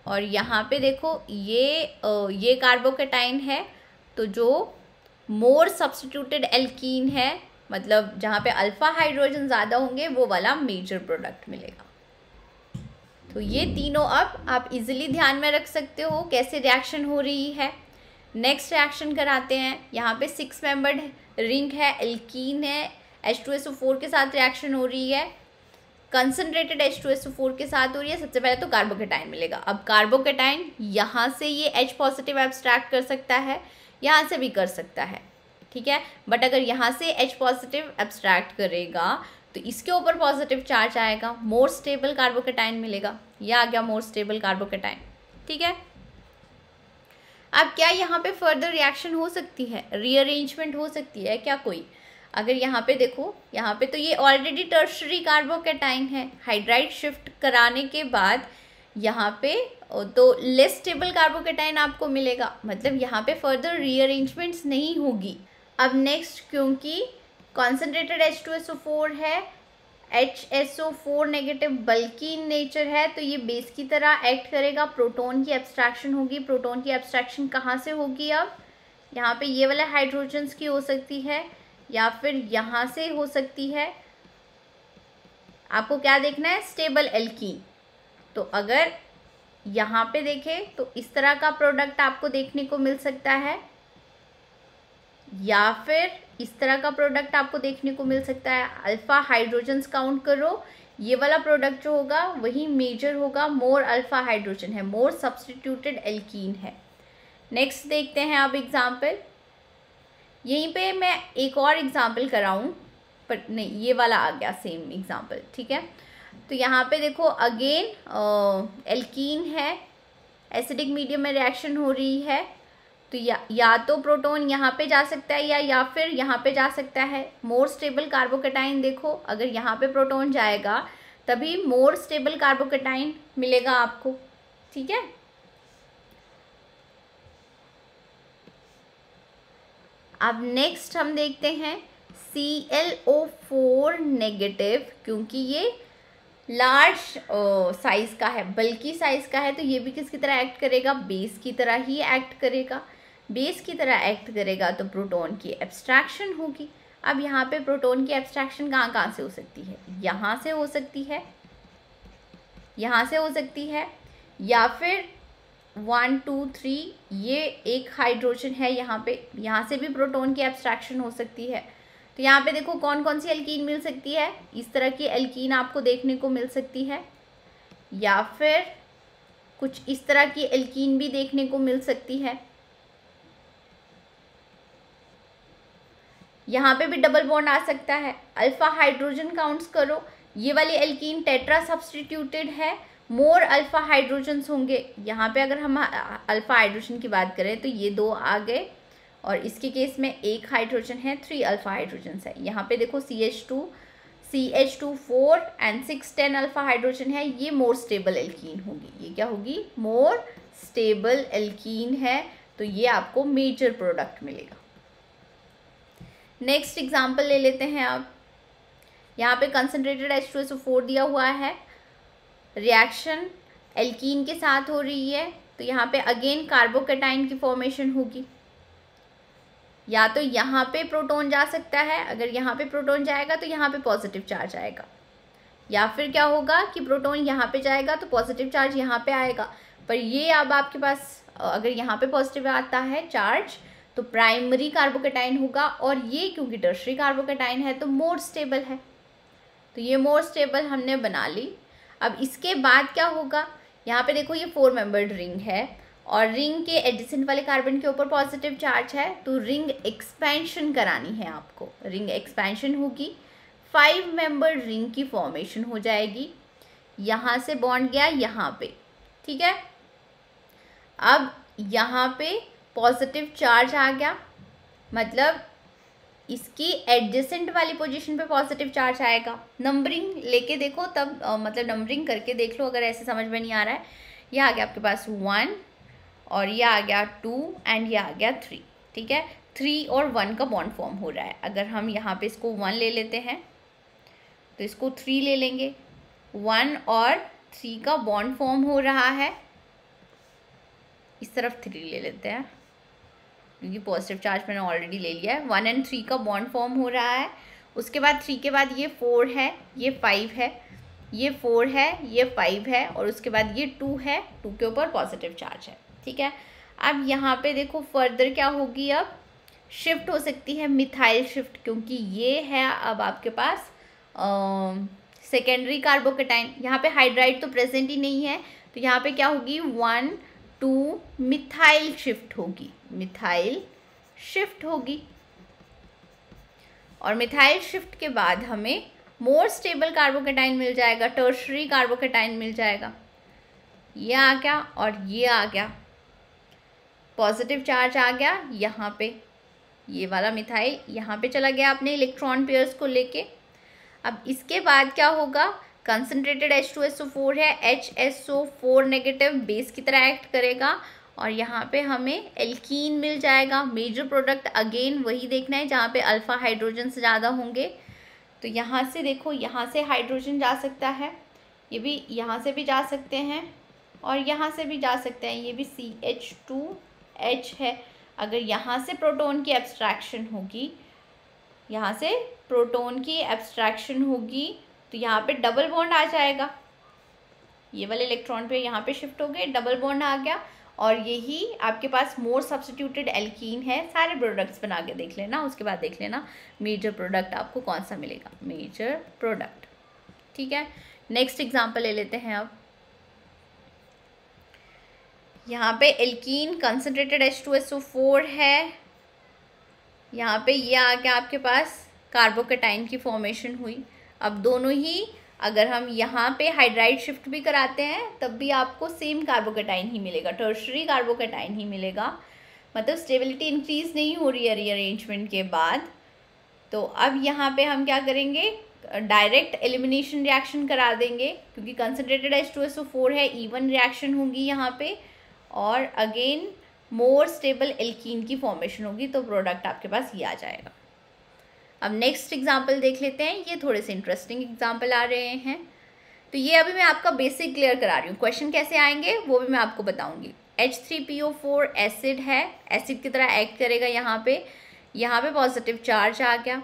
Speaker 1: और यहाँ पे देखो ये कार्बोकेटाइन है, तो जो मोर सब्स्टिट्यूटेड एल्कीन है, मतलब जहाँ पे अल्फा हाइड्रोजन ज़्यादा होंगे, वो वाला मेजर प्रोडक्ट मिलेगा। तो ये तीनों अब आप इजीली ध्यान में रख सकते हो कैसे रिएक्शन हो रही है। नेक्स्ट रिएक्शन कराते हैं। यहाँ पे 6 मेंबर्ड रिंग है, एल्कीन है, H2SO4 के साथ रिएक्शन हो रही है, कंसनट्रेटेड H2SO4 के साथ हो रही है। सबसे पहले तो कार्बोकेटाइन मिलेगा। अब कार्बोकेटाइन यहाँ से ये H पॉजिटिव एब्स्ट्रैक्ट कर सकता है, यहाँ से भी कर सकता है, ठीक है। बट अगर यहाँ से H पॉजिटिव एब्स्ट्रैक्ट करेगा तो इसके ऊपर पॉजिटिव चार्ज आएगा, मोर स्टेबल कार्बोकेटाइन मिलेगा। यह आ गया मोर स्टेबल कार्बोकेटाइन, ठीक है। अब क्या यहाँ पे फर्दर रिएक्शन हो सकती है, रीअरेंजमेंट हो सकती है क्या कोई? अगर यहाँ पे देखो, यहाँ पे तो ये ऑलरेडी टर्शरी कार्बोकेटाइन है, हाइड्राइड शिफ्ट कराने के बाद यहाँ पे तो लेस स्टेबल कार्बोकेटाइन आपको मिलेगा, मतलब यहाँ पे फर्दर रीअरेंजमेंट्स नहीं होगी। अब नेक्स्ट, क्योंकि कॉन्सेंट्रेटेड H2SO4 है, HSO4 नेगेटिव बल्कि इन नेचर है, तो ये बेस की तरह एक्ट करेगा, प्रोटॉन की एब्स्ट्रैक्शन होगी। प्रोटॉन की एब्स्ट्रैक्शन कहाँ से होगी? अब यहाँ पे ये वाले हाइड्रोजन्स की हो सकती है, या फिर यहाँ से हो सकती है। आपको क्या देखना है? Stable alkene. तो अगर यहाँ पे देखें तो इस तरह का प्रोडक्ट आपको देखने को मिल सकता है, या फिर इस तरह का प्रोडक्ट आपको देखने को मिल सकता है। अल्फा हाइड्रोजन्स काउंट करो, ये वाला प्रोडक्ट जो होगा वही मेजर होगा, मोर अल्फा हाइड्रोजन है, मोर सब्स्टिट्यूटेड एल्कीन है। नेक्स्ट देखते हैं अब एग्जाम्पल। यहीं पे मैं एक और एग्जाम्पल कराऊं, पर नहीं, ये वाला आ गया सेम एग्जाम्पल, ठीक है। तो यहाँ पे देखो अगेन एल्कीन है, एसिडिक मीडियम में रिएक्शन हो रही है, तो या तो प्रोटॉन यहाँ पे जा सकता है या फिर यहाँ पे जा सकता है। मोर स्टेबल कार्बोकेटाइन देखो, अगर यहाँ पे प्रोटॉन जाएगा तभी मोर स्टेबल कार्बोकेटाइन मिलेगा आपको, ठीक है। अब नेक्स्ट हम देखते हैं ClO4 नेगेटिव, क्योंकि ये लार्ज साइज का है, बल्कि साइज का है, तो ये भी किसकी तरह एक्ट करेगा? बेस की तरह ही एक्ट करेगा। बेस की तरह एक्ट करेगा तो प्रोटॉन की एब्स्ट्रैक्शन होगी। अब यहाँ पे प्रोटॉन की एब्स्ट्रैक्शन कहाँ से हो सकती है? यहाँ से हो सकती है, यहाँ से हो सकती है, या फिर 1 2 3 ये एक हाइड्रोजन है यहाँ पे, यहाँ से भी प्रोटॉन की एब्स्ट्रैक्शन हो सकती है। तो यहाँ पे देखो कौन कौन सी एल्कीन मिल सकती है? इस तरह की एल्कीन आपको देखने को मिल सकती है, या फिर कुछ इस तरह की एल्कीन भी देखने को मिल सकती है। यहाँ पे भी डबल बॉन्ड आ सकता है। अल्फा हाइड्रोजन काउंट्स करो, ये वाली एल्कीन टेट्रा सब्स्टिट्यूटेड है, मोर अल्फा हाइड्रोजन्स होंगे। यहाँ पे अगर हम अल्फा हाइड्रोजन की बात करें तो ये 2 आ गए, और इसके केस में 1 हाइड्रोजन है, 3 अल्फा हाइड्रोजन्स है। यहाँ पे देखो CH2 एंड 6 10 अल्फा हाइड्रोजन है, ये मोर स्टेबल एल्कीन होगी। ये क्या होगी? मोर स्टेबल एल्कीन है, तो ये आपको मेजर प्रोडक्ट मिलेगा। नेक्स्ट एग्जाम्पल ले लेते हैं। अब यहाँ पे कंसनट्रेटेड H2SO4 दिया हुआ है, रिएक्शन एल्कीन के साथ हो रही है, तो यहाँ पे अगेन कार्बोकेटाइन की फॉर्मेशन होगी। या तो यहाँ पे प्रोटॉन जा सकता है, अगर यहाँ पे प्रोटॉन जाएगा तो यहाँ पे पॉजिटिव चार्ज आएगा, या फिर क्या होगा कि प्रोटॉन यहाँ पे जाएगा तो पॉजिटिव चार्ज यहाँ पे आएगा। पर ये अब आपके पास अगर यहाँ पे पॉजिटिव आता है चार्ज तो प्राइमरी कार्बोकेटाइन होगा, और ये क्योंकि टर्शरी कार्बोकेटाइन है तो मोर स्टेबल है, तो ये मोर स्टेबल हमने बना ली। अब इसके बाद क्या होगा? यहाँ पे देखो ये 4 मेंबर्ड रिंग है, और रिंग के एडिसेंट वाले कार्बन के ऊपर पॉजिटिव चार्ज है, तो रिंग एक्सपेंशन करानी है आपको। रिंग एक्सपेंशन होगी, 5 मेंबर्ड रिंग की फॉर्मेशन हो जाएगी। यहाँ से बॉन्ड गया यहाँ पे, ठीक है। अब यहाँ पे पॉजिटिव चार्ज आ गया, मतलब इसकी एडजेसेंट वाली पोजीशन पे पॉजिटिव चार्ज आएगा। नंबरिंग लेके देखो तब मतलब नंबरिंग करके देख लो अगर ऐसे समझ में नहीं आ रहा है। ये आ गया आपके पास 1, और ये आ गया 2 एंड ये आ गया 3, ठीक है। 3 और 1 का बॉन्ड फॉर्म हो रहा है। अगर हम यहाँ पे इसको 1 ले लेते हैं तो इसको 3 ले लेंगे, 1 और 3 का बॉन्ड फॉर्म हो रहा है। इस तरफ 3 ले लेते हैं क्योंकि पॉजिटिव चार्ज मैंने ऑलरेडी ले लिया है। 1 और 3 का बॉन्ड फॉर्म हो रहा है। उसके बाद 3 के बाद ये 4 है, ये 5 है, ये 4 है, ये 5 है, और उसके बाद ये 2 है, 2 के ऊपर पॉजिटिव चार्ज है। ठीक है, अब यहाँ पे देखो फर्दर क्या होगी, अब शिफ्ट हो सकती है मिथाइल शिफ्ट, क्योंकि ये है अब आपके पास सेकेंडरी कार्बोकेटाइन। यहाँ पे हाइड्राइड तो प्रेजेंट ही नहीं है, तो यहाँ पे क्या होगी 1 2 मिथाइल शिफ्ट होगी, मिथाइल शिफ्ट होगी। और मिथाइल शिफ्ट के बाद हमें मोर स्टेबल कार्बोकेटाइन मिल जाएगा, टर्शरी कार्बोकेटाइन मिल जाएगा। ये आ गया और ये आ गया, पॉजिटिव चार्ज आ गया यहाँ पे, ये वाला मिथाइल यहाँ पे चला गया अपने इलेक्ट्रॉन पेयर्स को लेके। अब इसके बाद क्या होगा, कंसनट्रेटेड H2SO4 है, HSO4 नेगेटिव बेस की तरह एक्ट करेगा और यहाँ पे हमें एल्कीन मिल जाएगा। मेजर प्रोडक्ट अगेन वही देखना है जहाँ पे अल्फा हाइड्रोजन से ज़्यादा होंगे। तो यहाँ से देखो, यहाँ से हाइड्रोजन जा सकता है, ये भी यहाँ से भी जा सकते हैं और यहाँ से भी जा सकते हैं, ये भी CH2H है। अगर यहाँ से प्रोटॉन की एब्स्ट्रैक्शन होगी, यहाँ से प्रोटॉन की एब्स्ट्रैक्शन होगी तो यहाँ पे डबल बॉन्ड आ जाएगा, ये वाले इलेक्ट्रॉन पे यहाँ पे शिफ्ट हो गए, डबल बॉन्ड आ गया और यही आपके पास मोर सब्स्टिट्यूटेड एल्कीन है। सारे प्रोडक्ट्स बना के देख लेना, उसके बाद देख लेना मेजर प्रोडक्ट आपको कौन सा मिलेगा, मेजर प्रोडक्ट। ठीक है, नेक्स्ट एग्जांपल ले लेते हैं। अब यहाँ पे एल्कीन कंसनट्रेटेड H2SO4 है, यहाँ पे ये आ गया आपके पास कार्बोकेटाइन की फॉर्मेशन हुई। अब दोनों ही अगर हम यहाँ पे हाइड्राइड शिफ्ट भी कराते हैं तब भी आपको सेम कार्बोकेटाइन ही मिलेगा, टर्शरी कार्बोकेटाइन ही मिलेगा, मतलब स्टेबिलिटी इंक्रीज नहीं हो रही है रीअरेंजमेंट के बाद। तो अब यहाँ पे हम क्या करेंगे, डायरेक्ट एलिमिनेशन रिएक्शन करा देंगे क्योंकि कंसनट्रेटेड H2SO4 है, इवन रिएक्शन होगी यहाँ पे और अगेन मोर स्टेबल एल्कीन की फॉर्मेशन होगी, तो प्रोडक्ट आपके पास ये आ जाएगा। अब नेक्स्ट एग्जाम्पल देख लेते हैं, ये थोड़े से इंटरेस्टिंग एग्जाम्पल आ रहे हैं। तो ये अभी मैं आपका बेसिक क्लियर करा रही हूँ, क्वेश्चन कैसे आएंगे वो भी मैं आपको बताऊंगी। H3PO4 एसिड है, एसिड की तरह एक्ट करेगा यहाँ पे पॉजिटिव चार्ज आ गया।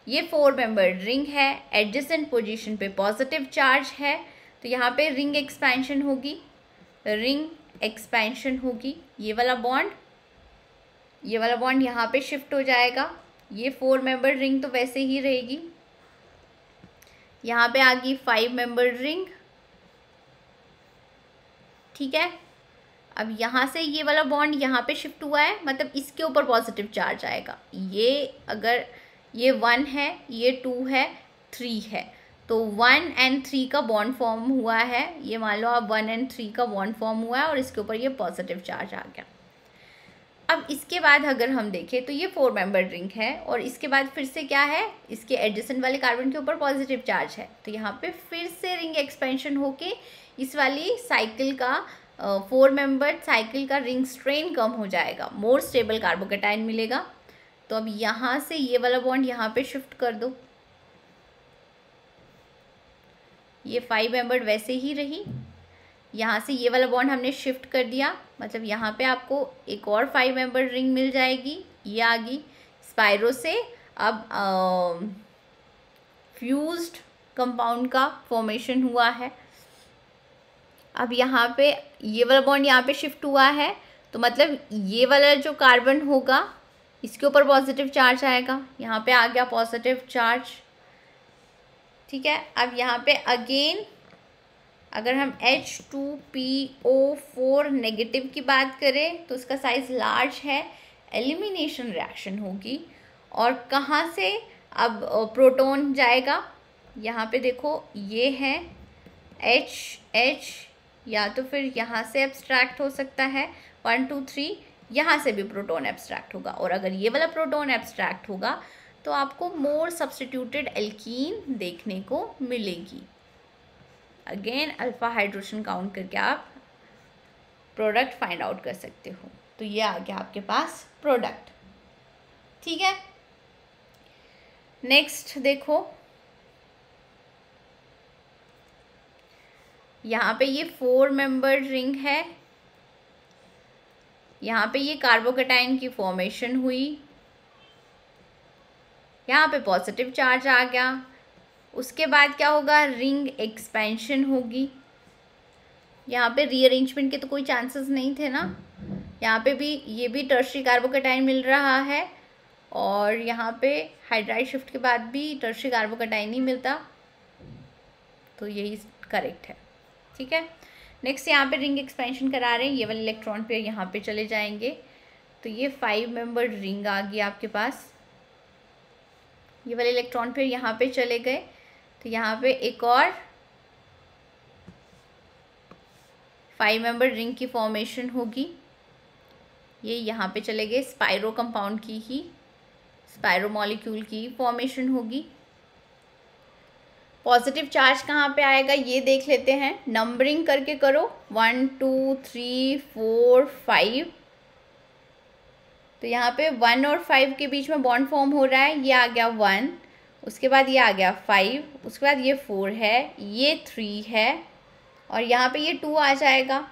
Speaker 1: ये 4 मेंबर्ड रिंग है, एडजेसेंट पोजीशन पे पॉजिटिव चार्ज है, तो यहाँ पे रिंग एक्सपेंशन होगी, रिंग एक्सपेंशन होगी। ये वाला बॉन्ड यहाँ पे शिफ्ट हो जाएगा, ये 4 मेंबर रिंग तो वैसे ही रहेगी, यहाँ पे आ गई 5 मेंबर रिंग। ठीक है, अब यहाँ से ये वाला बॉन्ड यहाँ पे शिफ्ट हुआ है, मतलब इसके ऊपर पॉजिटिव चार्ज आएगा। ये अगर ये 1 है, ये 2 है, 3 है, तो 1 और 3 का बॉन्ड फॉर्म हुआ है। ये मान लो अब 1 और 3 का बॉन्ड फॉर्म हुआ है और इसके ऊपर ये पॉजिटिव चार्ज आ गया। अब इसके बाद अगर हम देखें तो ये 4 मेंबर रिंग है और इसके बाद फिर से क्या है, इसके एडजेसेंट वाले कार्बन के ऊपर पॉजिटिव चार्ज है, तो यहाँ पे फिर से रिंग एक्सपेंशन होके इस वाली साइकिल का 4 मेंबर साइकिल का रिंग स्ट्रेन कम हो जाएगा, मोर स्टेबल कार्बोकेटाइन मिलेगा। तो अब यहाँ से ये वाला बॉन्ड यहाँ पे शिफ्ट कर दो, ये 5 मेंबर वैसे ही रही, यहाँ से ये वाला बॉन्ड हमने शिफ्ट कर दिया, मतलब यहाँ पे आपको एक और 5 मेंबर रिंग मिल जाएगी, ये आ गई स्पाइरो से। अब फ्यूज्ड कंपाउंड का फॉर्मेशन हुआ है। अब यहाँ पे ये वाला बॉन्ड यहाँ पे शिफ्ट हुआ है, तो मतलब ये वाला जो कार्बन होगा इसके ऊपर पॉजिटिव चार्ज आएगा, यहाँ पे आ गया पॉजिटिव चार्ज। ठीक है, अब यहाँ पे अगेन अगर हम H2PO4 नेगेटिव की बात करें तो उसका साइज लार्ज है, एलिमिनेशन रिएक्शन होगी और कहाँ से अब प्रोटॉन जाएगा, यहाँ पे देखो ये है H या तो फिर यहाँ से एब्स्ट्रैक्ट हो सकता है 1 2 3, यहाँ से भी प्रोटॉन एब्स्ट्रैक्ट होगा और अगर ये वाला प्रोटॉन एब्स्ट्रैक्ट होगा तो आपको मोर सब्स्टिट्यूटेड एल्कीन देखने को मिलेगी। अगेन अल्फा हाइड्रोजन काउंट करके आप प्रोडक्ट फाइंड आउट कर सकते हो। तो ये आ गया आपके पास प्रोडक्ट। ठीक है। नेक्स्ट देखो, यहाँ पे ये 4 मेंबर्ड रिंग है, यहाँ पे ये कार्बोकेटाइन की फॉर्मेशन हुई, यहाँ पे पॉजिटिव चार्ज आ गया। उसके बाद क्या होगा, रिंग एक्सपेंशन होगी। यहाँ पे रीअरेंजमेंट के तो कोई चांसेस नहीं थे ना, यहाँ पे भी ये भी टर्शरी कार्बोकेटाइन मिल रहा है, और यहाँ पे हाइड्राइड शिफ्ट के बाद भी टर्शरी कार्बोकेटाइन ही मिलता, तो यही करेक्ट है। ठीक है। नेक्स्ट यहाँ पे रिंग एक्सपेंशन करा रहे हैं, ये वाले इलेक्ट्रॉन पेयर यहाँ पे चले जाएंगे, तो ये 5 मेंबर्ड रिंग आ गई आपके पास। ये वाले इलेक्ट्रॉन पेयर यहाँ पे चले गए, तो यहाँ पे एक और 5 मेंबर्ड रिंग की फॉर्मेशन होगी। ये यहाँ पे चले गए, स्पाइरो कंपाउंड की ही, स्पाइरो मॉलिक्यूल की फॉर्मेशन होगी। पॉजिटिव चार्ज कहाँ पे आएगा ये देख लेते हैं, नंबरिंग करके करो, 1 2 3 4 5। तो यहाँ पे 1 और 5 के बीच में बॉन्ड फॉर्म हो रहा है, ये आ गया 1, उसके बाद ये आ गया 5, उसके बाद ये 4 है, ये 3 है, और यहाँ पे ये 2 आ जाएगा।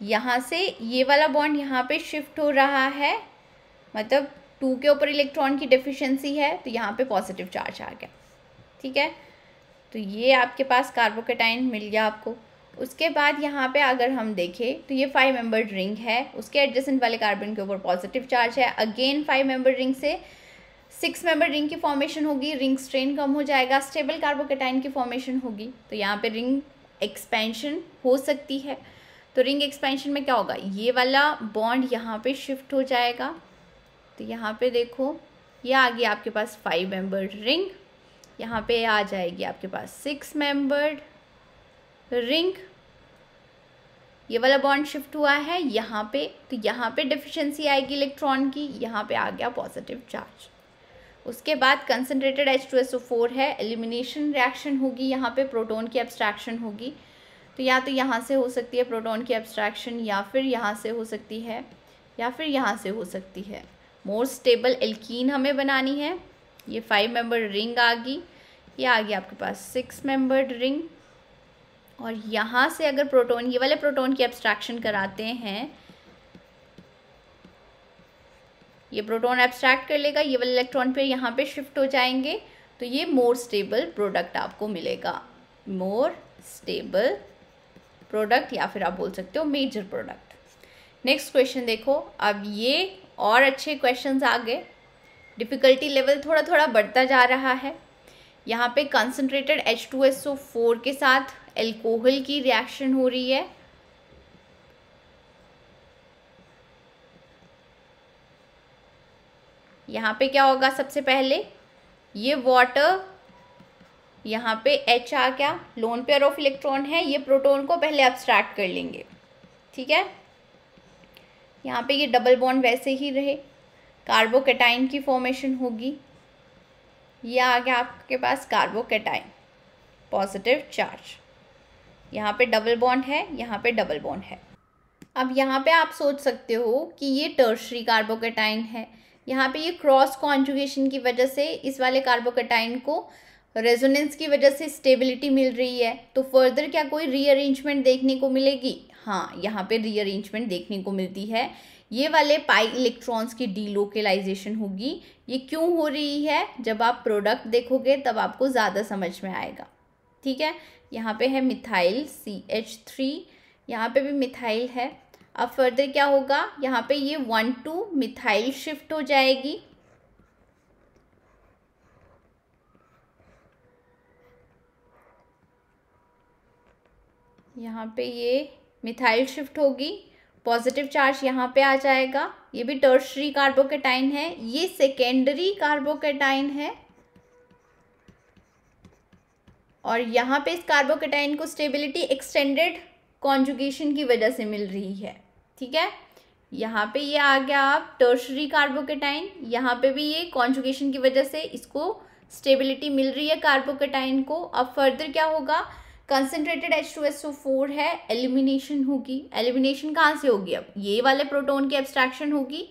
Speaker 1: यहाँ से ये वाला बॉन्ड यहाँ पे शिफ्ट हो रहा है, मतलब 2 के ऊपर इलेक्ट्रॉन की डेफिशिएंसी है, तो यहाँ पे पॉजिटिव चार्ज आ गया। ठीक है, तो ये आपके पास कार्बोकेटाइन मिल गया आपको। उसके बाद यहाँ पे अगर हम देखें तो ये 5 मेंबर्ड रिंग है, उसके एडजेसेंट वाले कार्बन के ऊपर पॉजिटिव चार्ज है। अगेन 5 मेंबर्ड रिंग से 6 मेंबर्ड रिंग की फॉर्मेशन होगी, रिंग स्ट्रेन कम हो जाएगा, स्टेबल कार्बोकेटाइन की फॉर्मेशन होगी, तो यहाँ पे रिंग एक्सपेंशन हो सकती है। तो रिंग एक्सपेंशन में क्या होगा, ये वाला बॉन्ड यहाँ पे शिफ्ट हो जाएगा, तो यहाँ पे देखो ये आ गया आपके पास 5 मेंबर्ड रिंग, यहाँ पे आ जाएगी आपके पास 6 मेंबर्ड रिंग। ये वाला बॉन्ड शिफ्ट हुआ है यहाँ पे, तो यहाँ पे डेफिशिएंसी आएगी इलेक्ट्रॉन की, यहाँ पे आ गया पॉजिटिव चार्ज। उसके बाद कंसनट्रेटेड H2SO4 है, एलिमिनेशन रिएक्शन होगी, यहाँ पे प्रोटॉन की एब्स्ट्रैक्शन होगी, तो या तो यहाँ से हो सकती है प्रोटॉन की एब्स्ट्रैक्शन, या फिर यहाँ से हो सकती है, या फिर यहाँ से हो सकती है। मोर स्टेबल एल्कीन हमें बनानी है। ये 5 मेंबर्ड रिंग आ गई, ये आ गया आपके पास 6 मेंबर्ड रिंग, और यहाँ से अगर प्रोटॉन, ये वाले प्रोटॉन की एब्स्ट्रैक्शन कराते हैं, ये प्रोटॉन एब्स्ट्रैक्ट कर लेगा, ये वाले इलेक्ट्रॉन पे यहाँ पे शिफ्ट हो जाएंगे, तो ये मोर स्टेबल प्रोडक्ट आपको मिलेगा, मोर स्टेबल प्रोडक्ट, या फिर आप बोल सकते हो मेजर प्रोडक्ट। नेक्स्ट क्वेश्चन देखो, अब ये और अच्छे क्वेश्चंस आ गए, डिफ़िकल्टी लेवल थोड़ा थोड़ा बढ़ता जा रहा है। यहाँ पे कंसनट्रेटेड H2SO4 के साथ एल्कोहल की रिएक्शन हो रही है, यहाँ पे क्या होगा, सबसे पहले ये वाटर, यहाँ पे H आ गया, लोन पेयर ऑफ इलेक्ट्रॉन है, ये प्रोटॉन को पहले एब्स्ट्रैक्ट कर लेंगे। ठीक है, यहाँ पे ये डबल बॉन्ड वैसे ही रहे, कार्बोकेटाइन की फॉर्मेशन होगी, ये आ गया आपके पास कार्बोकेटाइन, पॉजिटिव चार्ज, यहाँ पे डबल बॉन्ड है, यहाँ पे डबल बॉन्ड है। अब यहाँ पे आप सोच सकते हो कि ये टर्शरी कार्बोकेटाइन है, यहाँ पे ये क्रॉस कॉन्जुगेशन की वजह से इस वाले कार्बोकेटाइन को रेजोनेंस की वजह से स्टेबिलिटी मिल रही है, तो फर्दर क्या कोई रीअरेंजमेंट देखने को मिलेगी? हाँ, यहाँ पे रीअरेंजमेंट देखने को मिलती है, ये वाले पाई इलेक्ट्रॉन्स की डीलोकलाइजेशन होगी। ये क्यों हो रही है, जब आप प्रोडक्ट देखोगे तब आपको ज़्यादा समझ में आएगा। ठीक है, यहाँ पे है मिथाइल CH3, यहाँ पे भी मिथाइल है। अब फर्दर क्या होगा, यहाँ पे ये 1,2 मिथाइल शिफ्ट हो जाएगी, यहाँ पे ये मिथाइल शिफ्ट होगी, पॉजिटिव चार्ज यहाँ पे आ जाएगा। ये भी टर्शरी कार्बोकेटाइन है, ये सेकेंडरी कार्बोकेटाइन है, और यहाँ पे इस कार्बोकेटाइन को स्टेबिलिटी एक्सटेंडेड कॉन्जुगेशन की वजह से मिल रही है। ठीक है, यहाँ पे ये आ गया आप टर्शरी कार्बोकेटाइन, यहाँ पे भी ये कॉन्जुगेशन की वजह से इसको स्टेबिलिटी मिल रही है कार्बोकेटाइन को। अब फर्दर क्या होगा, कंसनट्रेटेड H2SO4 है, एलिमिनेशन होगी। एलिमिनेशन कहाँ से होगी, अब ये वाले प्रोटॉन की एब्स्ट्रैक्शन होगी,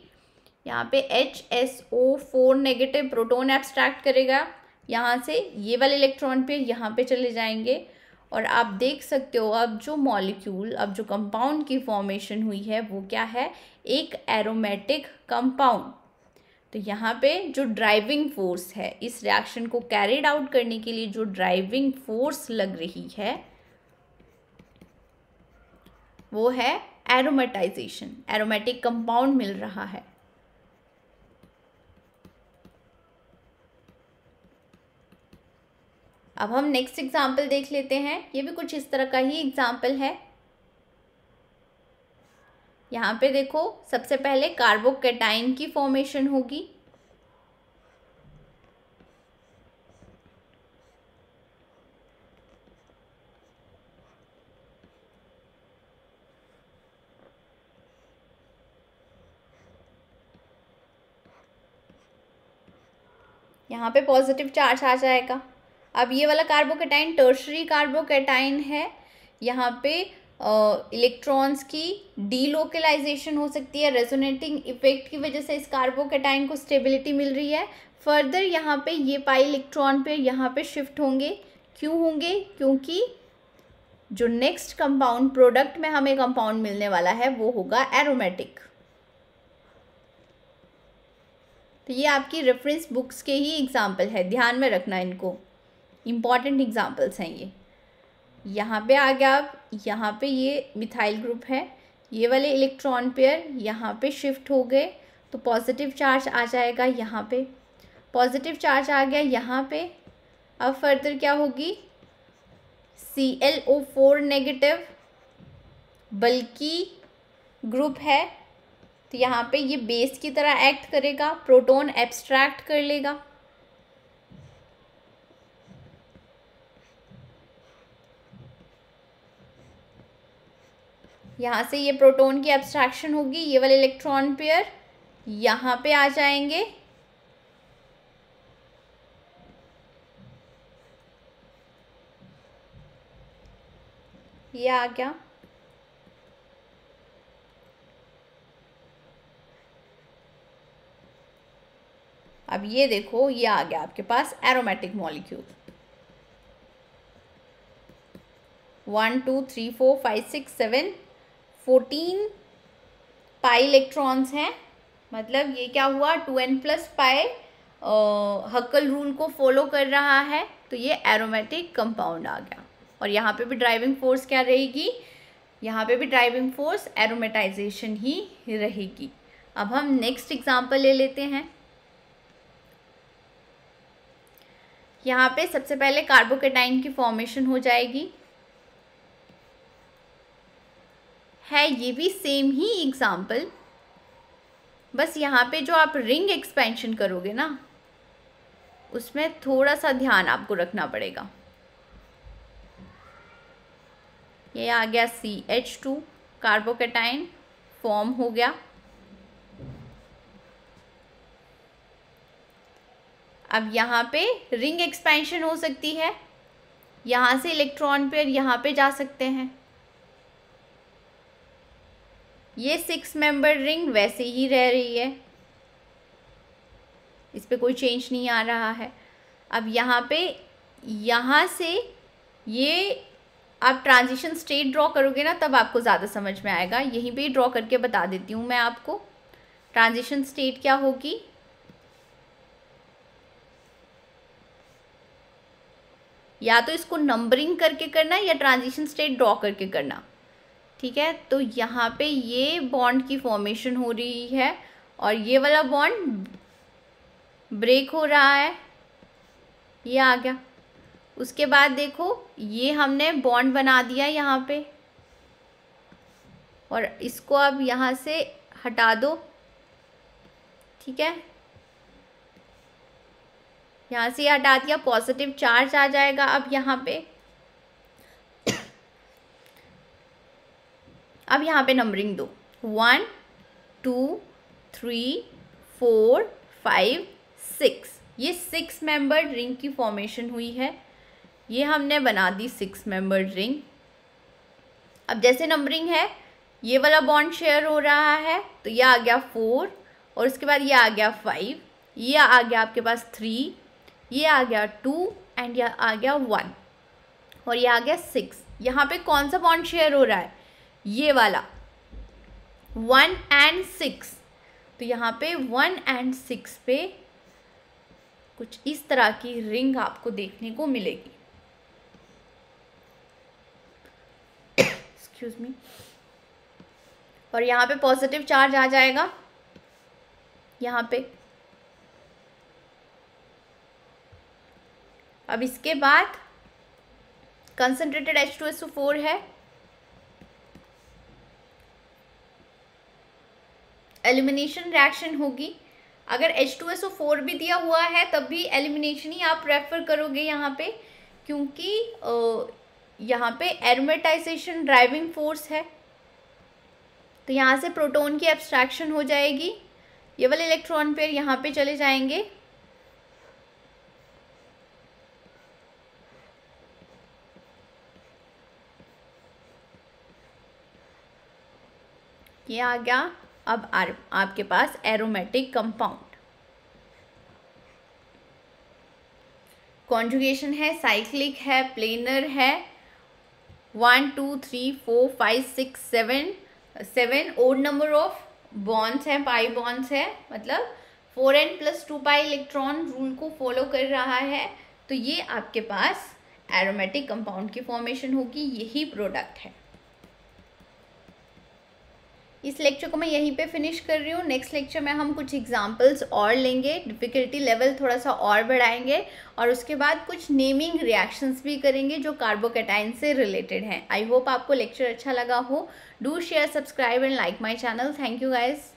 Speaker 1: यहाँ पे HSO4 नेगेटिव प्रोटॉन एब्स्ट्रैक्ट करेगा, यहाँ से ये वाले इलेक्ट्रॉन पे यहाँ पे चले जाएंगे और आप देख सकते हो अब जो मॉलिक्यूल, अब जो कंपाउंड की फॉर्मेशन हुई है वो क्या है, एक एरोमेटिक कंपाउंड। तो यहाँ पे जो ड्राइविंग फोर्स है, इस रिएक्शन को कैरिड आउट करने के लिए जो ड्राइविंग फोर्स लग रही है वो है एरोमेटाइजेशन, एरोमेटिक कंपाउंड मिल रहा है। अब हम नेक्स्ट एग्जाम्पल देख लेते हैं, ये भी कुछ इस तरह का ही एग्जाम्पल है। यहाँ पे देखो सबसे पहले कार्बोकैटाइन की फॉर्मेशन होगी, यहाँ पे पॉजिटिव चार्ज आ जाएगा। अब ये वाला कार्बोकैटाइन टर्शरी कार्बोकैटाइन है, यहाँ पे इलेक्ट्रॉन्स की डीलोकलाइजेशन हो सकती है, रेजोनेटिंग इफेक्ट की वजह से इस कार्बोकैटाइन को स्टेबिलिटी मिल रही है। फर्दर यहाँ पे ये पाई इलेक्ट्रॉन पे यहाँ पे शिफ्ट होंगे, क्यों होंगे, क्योंकि जो नेक्स्ट कंपाउंड प्रोडक्ट में हमें कंपाउंड मिलने वाला है वो होगा एरोमेटिक। तो ये आपकी रेफरेंस बुक्स के ही एग्जाम्पल है, ध्यान में रखना इनको, इम्पॉर्टेंट एग्जाम्पल्स हैं ये। यहाँ पे आ गया, अब यहाँ पे ये मिथाइल ग्रुप है, ये वाले इलेक्ट्रॉन पेयर यहाँ पे शिफ्ट हो गए तो पॉजिटिव चार्ज आ जाएगा, यहाँ पे पॉजिटिव चार्ज आ गया यहाँ पे। अब फर्दर क्या होगी, ClO4 नेगेटिव बल्कि ग्रुप है, तो यहाँ पे ये बेस की तरह एक्ट करेगा, प्रोटॉन एब्स्ट्रैक्ट कर लेगा। यहाँ से ये प्रोटॉन की एब्स्ट्रैक्शन होगी, ये वाले इलेक्ट्रॉन पेयर यहाँ पे आ जाएंगे, ये आ गया। अब ये देखो ये आ गया आपके पास एरोमेटिक मॉलिक्यूल। 1 2 3 4 5 6 7 14 पाई इलेक्ट्रॉन्स हैं, मतलब ये क्या हुआ 2n प्लस पाई हक्कल रूल को फॉलो कर रहा है, तो ये एरोमेटिक कंपाउंड आ गया। और यहाँ पे भी ड्राइविंग फोर्स क्या रहेगी, यहाँ पे भी ड्राइविंग फोर्स एरोमेटाइजेशन ही रहेगी। अब हम नेक्स्ट एग्जांपल ले लेते हैं। यहाँ पे सबसे पहले कार्बोकैटाइन की फॉर्मेशन हो जाएगी, है ये भी सेम ही एग्जाम्पल, बस यहाँ पे जो आप रिंग एक्सपेंशन करोगे ना उसमें थोड़ा सा ध्यान आपको रखना पड़ेगा। ये आ गया CH2 कार्बोकैटाइन फॉर्म हो गया। अब यहाँ पे रिंग एक्सपेंशन हो सकती है, यहाँ से इलेक्ट्रॉन पेयर यहाँ पे जा सकते हैं। ये 6 मेंबर रिंग वैसे ही रह रही है, इस पे कोई चेंज नहीं आ रहा है। अब यहाँ पे यहाँ से ये आप ट्रांजिशन स्टेट ड्रॉ करोगे ना तब आपको ज़्यादा समझ में आएगा, यहीं पे ही ड्रॉ करके बता देती हूँ मैं आपको। ट्रांजिशन स्टेट क्या होगी, या तो इसको नंबरिंग करके करना या ट्रांजिशन स्टेट ड्रॉ करके करना, ठीक है। तो यहाँ पे ये बॉन्ड की फॉर्मेशन हो रही है और ये वाला बॉन्ड ब्रेक हो रहा है, ये आ गया। उसके बाद देखो ये हमने बॉन्ड बना दिया यहाँ पे, और इसको अब यहाँ से हटा दो, ठीक है। यहाँ से हटा दिया, पॉजिटिव चार्ज आ जाएगा अब यहाँ पे। अब यहाँ पे नंबरिंग दो, 1 2 3 4 5 6, ये 6 मेंबर्ड रिंग की फॉर्मेशन हुई है, ये हमने बना दी 6 मेंबर्ड रिंग। अब जैसे नंबरिंग है ये वाला बॉन्ड शेयर हो रहा है तो ये आ गया 4 और उसके बाद ये आ गया 5, ये आ गया आपके पास 3, ये आ गया 2 एंड ये आ गया 1 और ये आ गया 6। यहाँ पे कौन सा बॉन्ड शेयर हो रहा है? ये वाला 1 and 6। तो यहाँ पे 1 and 6 पे कुछ इस तरह की रिंग आपको देखने को मिलेगी। Excuse me. और यहाँ पे पॉजिटिव चार्ज आ जाएगा यहाँ पे। अब इसके बाद कंसंट्रेटेड H2SO4 है, एलिमिनेशन रिएक्शन होगी। अगर H2SO4 भी दिया हुआ है तब भी एलिमिनेशन ही आप प्रेफर करोगे यहाँ पे, क्योंकि यहाँ पे एरोमेटाइजेशन ड्राइविंग फोर्स है। तो यहाँ से प्रोटॉन की एब्स्ट्रैक्शन हो जाएगी, ये वाले इलेक्ट्रॉन पेयर यहाँ पे चले जाएंगे। ये आ गया अब आपके पास एरोमेटिक कंपाउंड। कॉन्जुगेशन है, साइक्लिक है, प्लेनर है। 1 2 3 4 5 6 7 ओड नंबर ऑफ बॉन्ड्स हैं, पाई बॉन्ड्स है, मतलब 4n+2 पाई इलेक्ट्रॉन रूल को फॉलो कर रहा है। तो ये आपके पास एरोमेटिक कंपाउंड की फॉर्मेशन होगी, यही प्रोडक्ट है। इस लेक्चर को मैं यहीं पे फिनिश कर रही हूँ। नेक्स्ट लेक्चर में हम कुछ एग्जांपल्स और लेंगे, डिफ़िकल्टी लेवल थोड़ा सा और बढ़ाएंगे और उसके बाद कुछ नेमिंग रिएक्शंस भी करेंगे जो कार्बोकैटायन से रिलेटेड हैं। आई होप आपको लेक्चर अच्छा लगा हो। Do share, subscribe and like my channel. Thank you guys.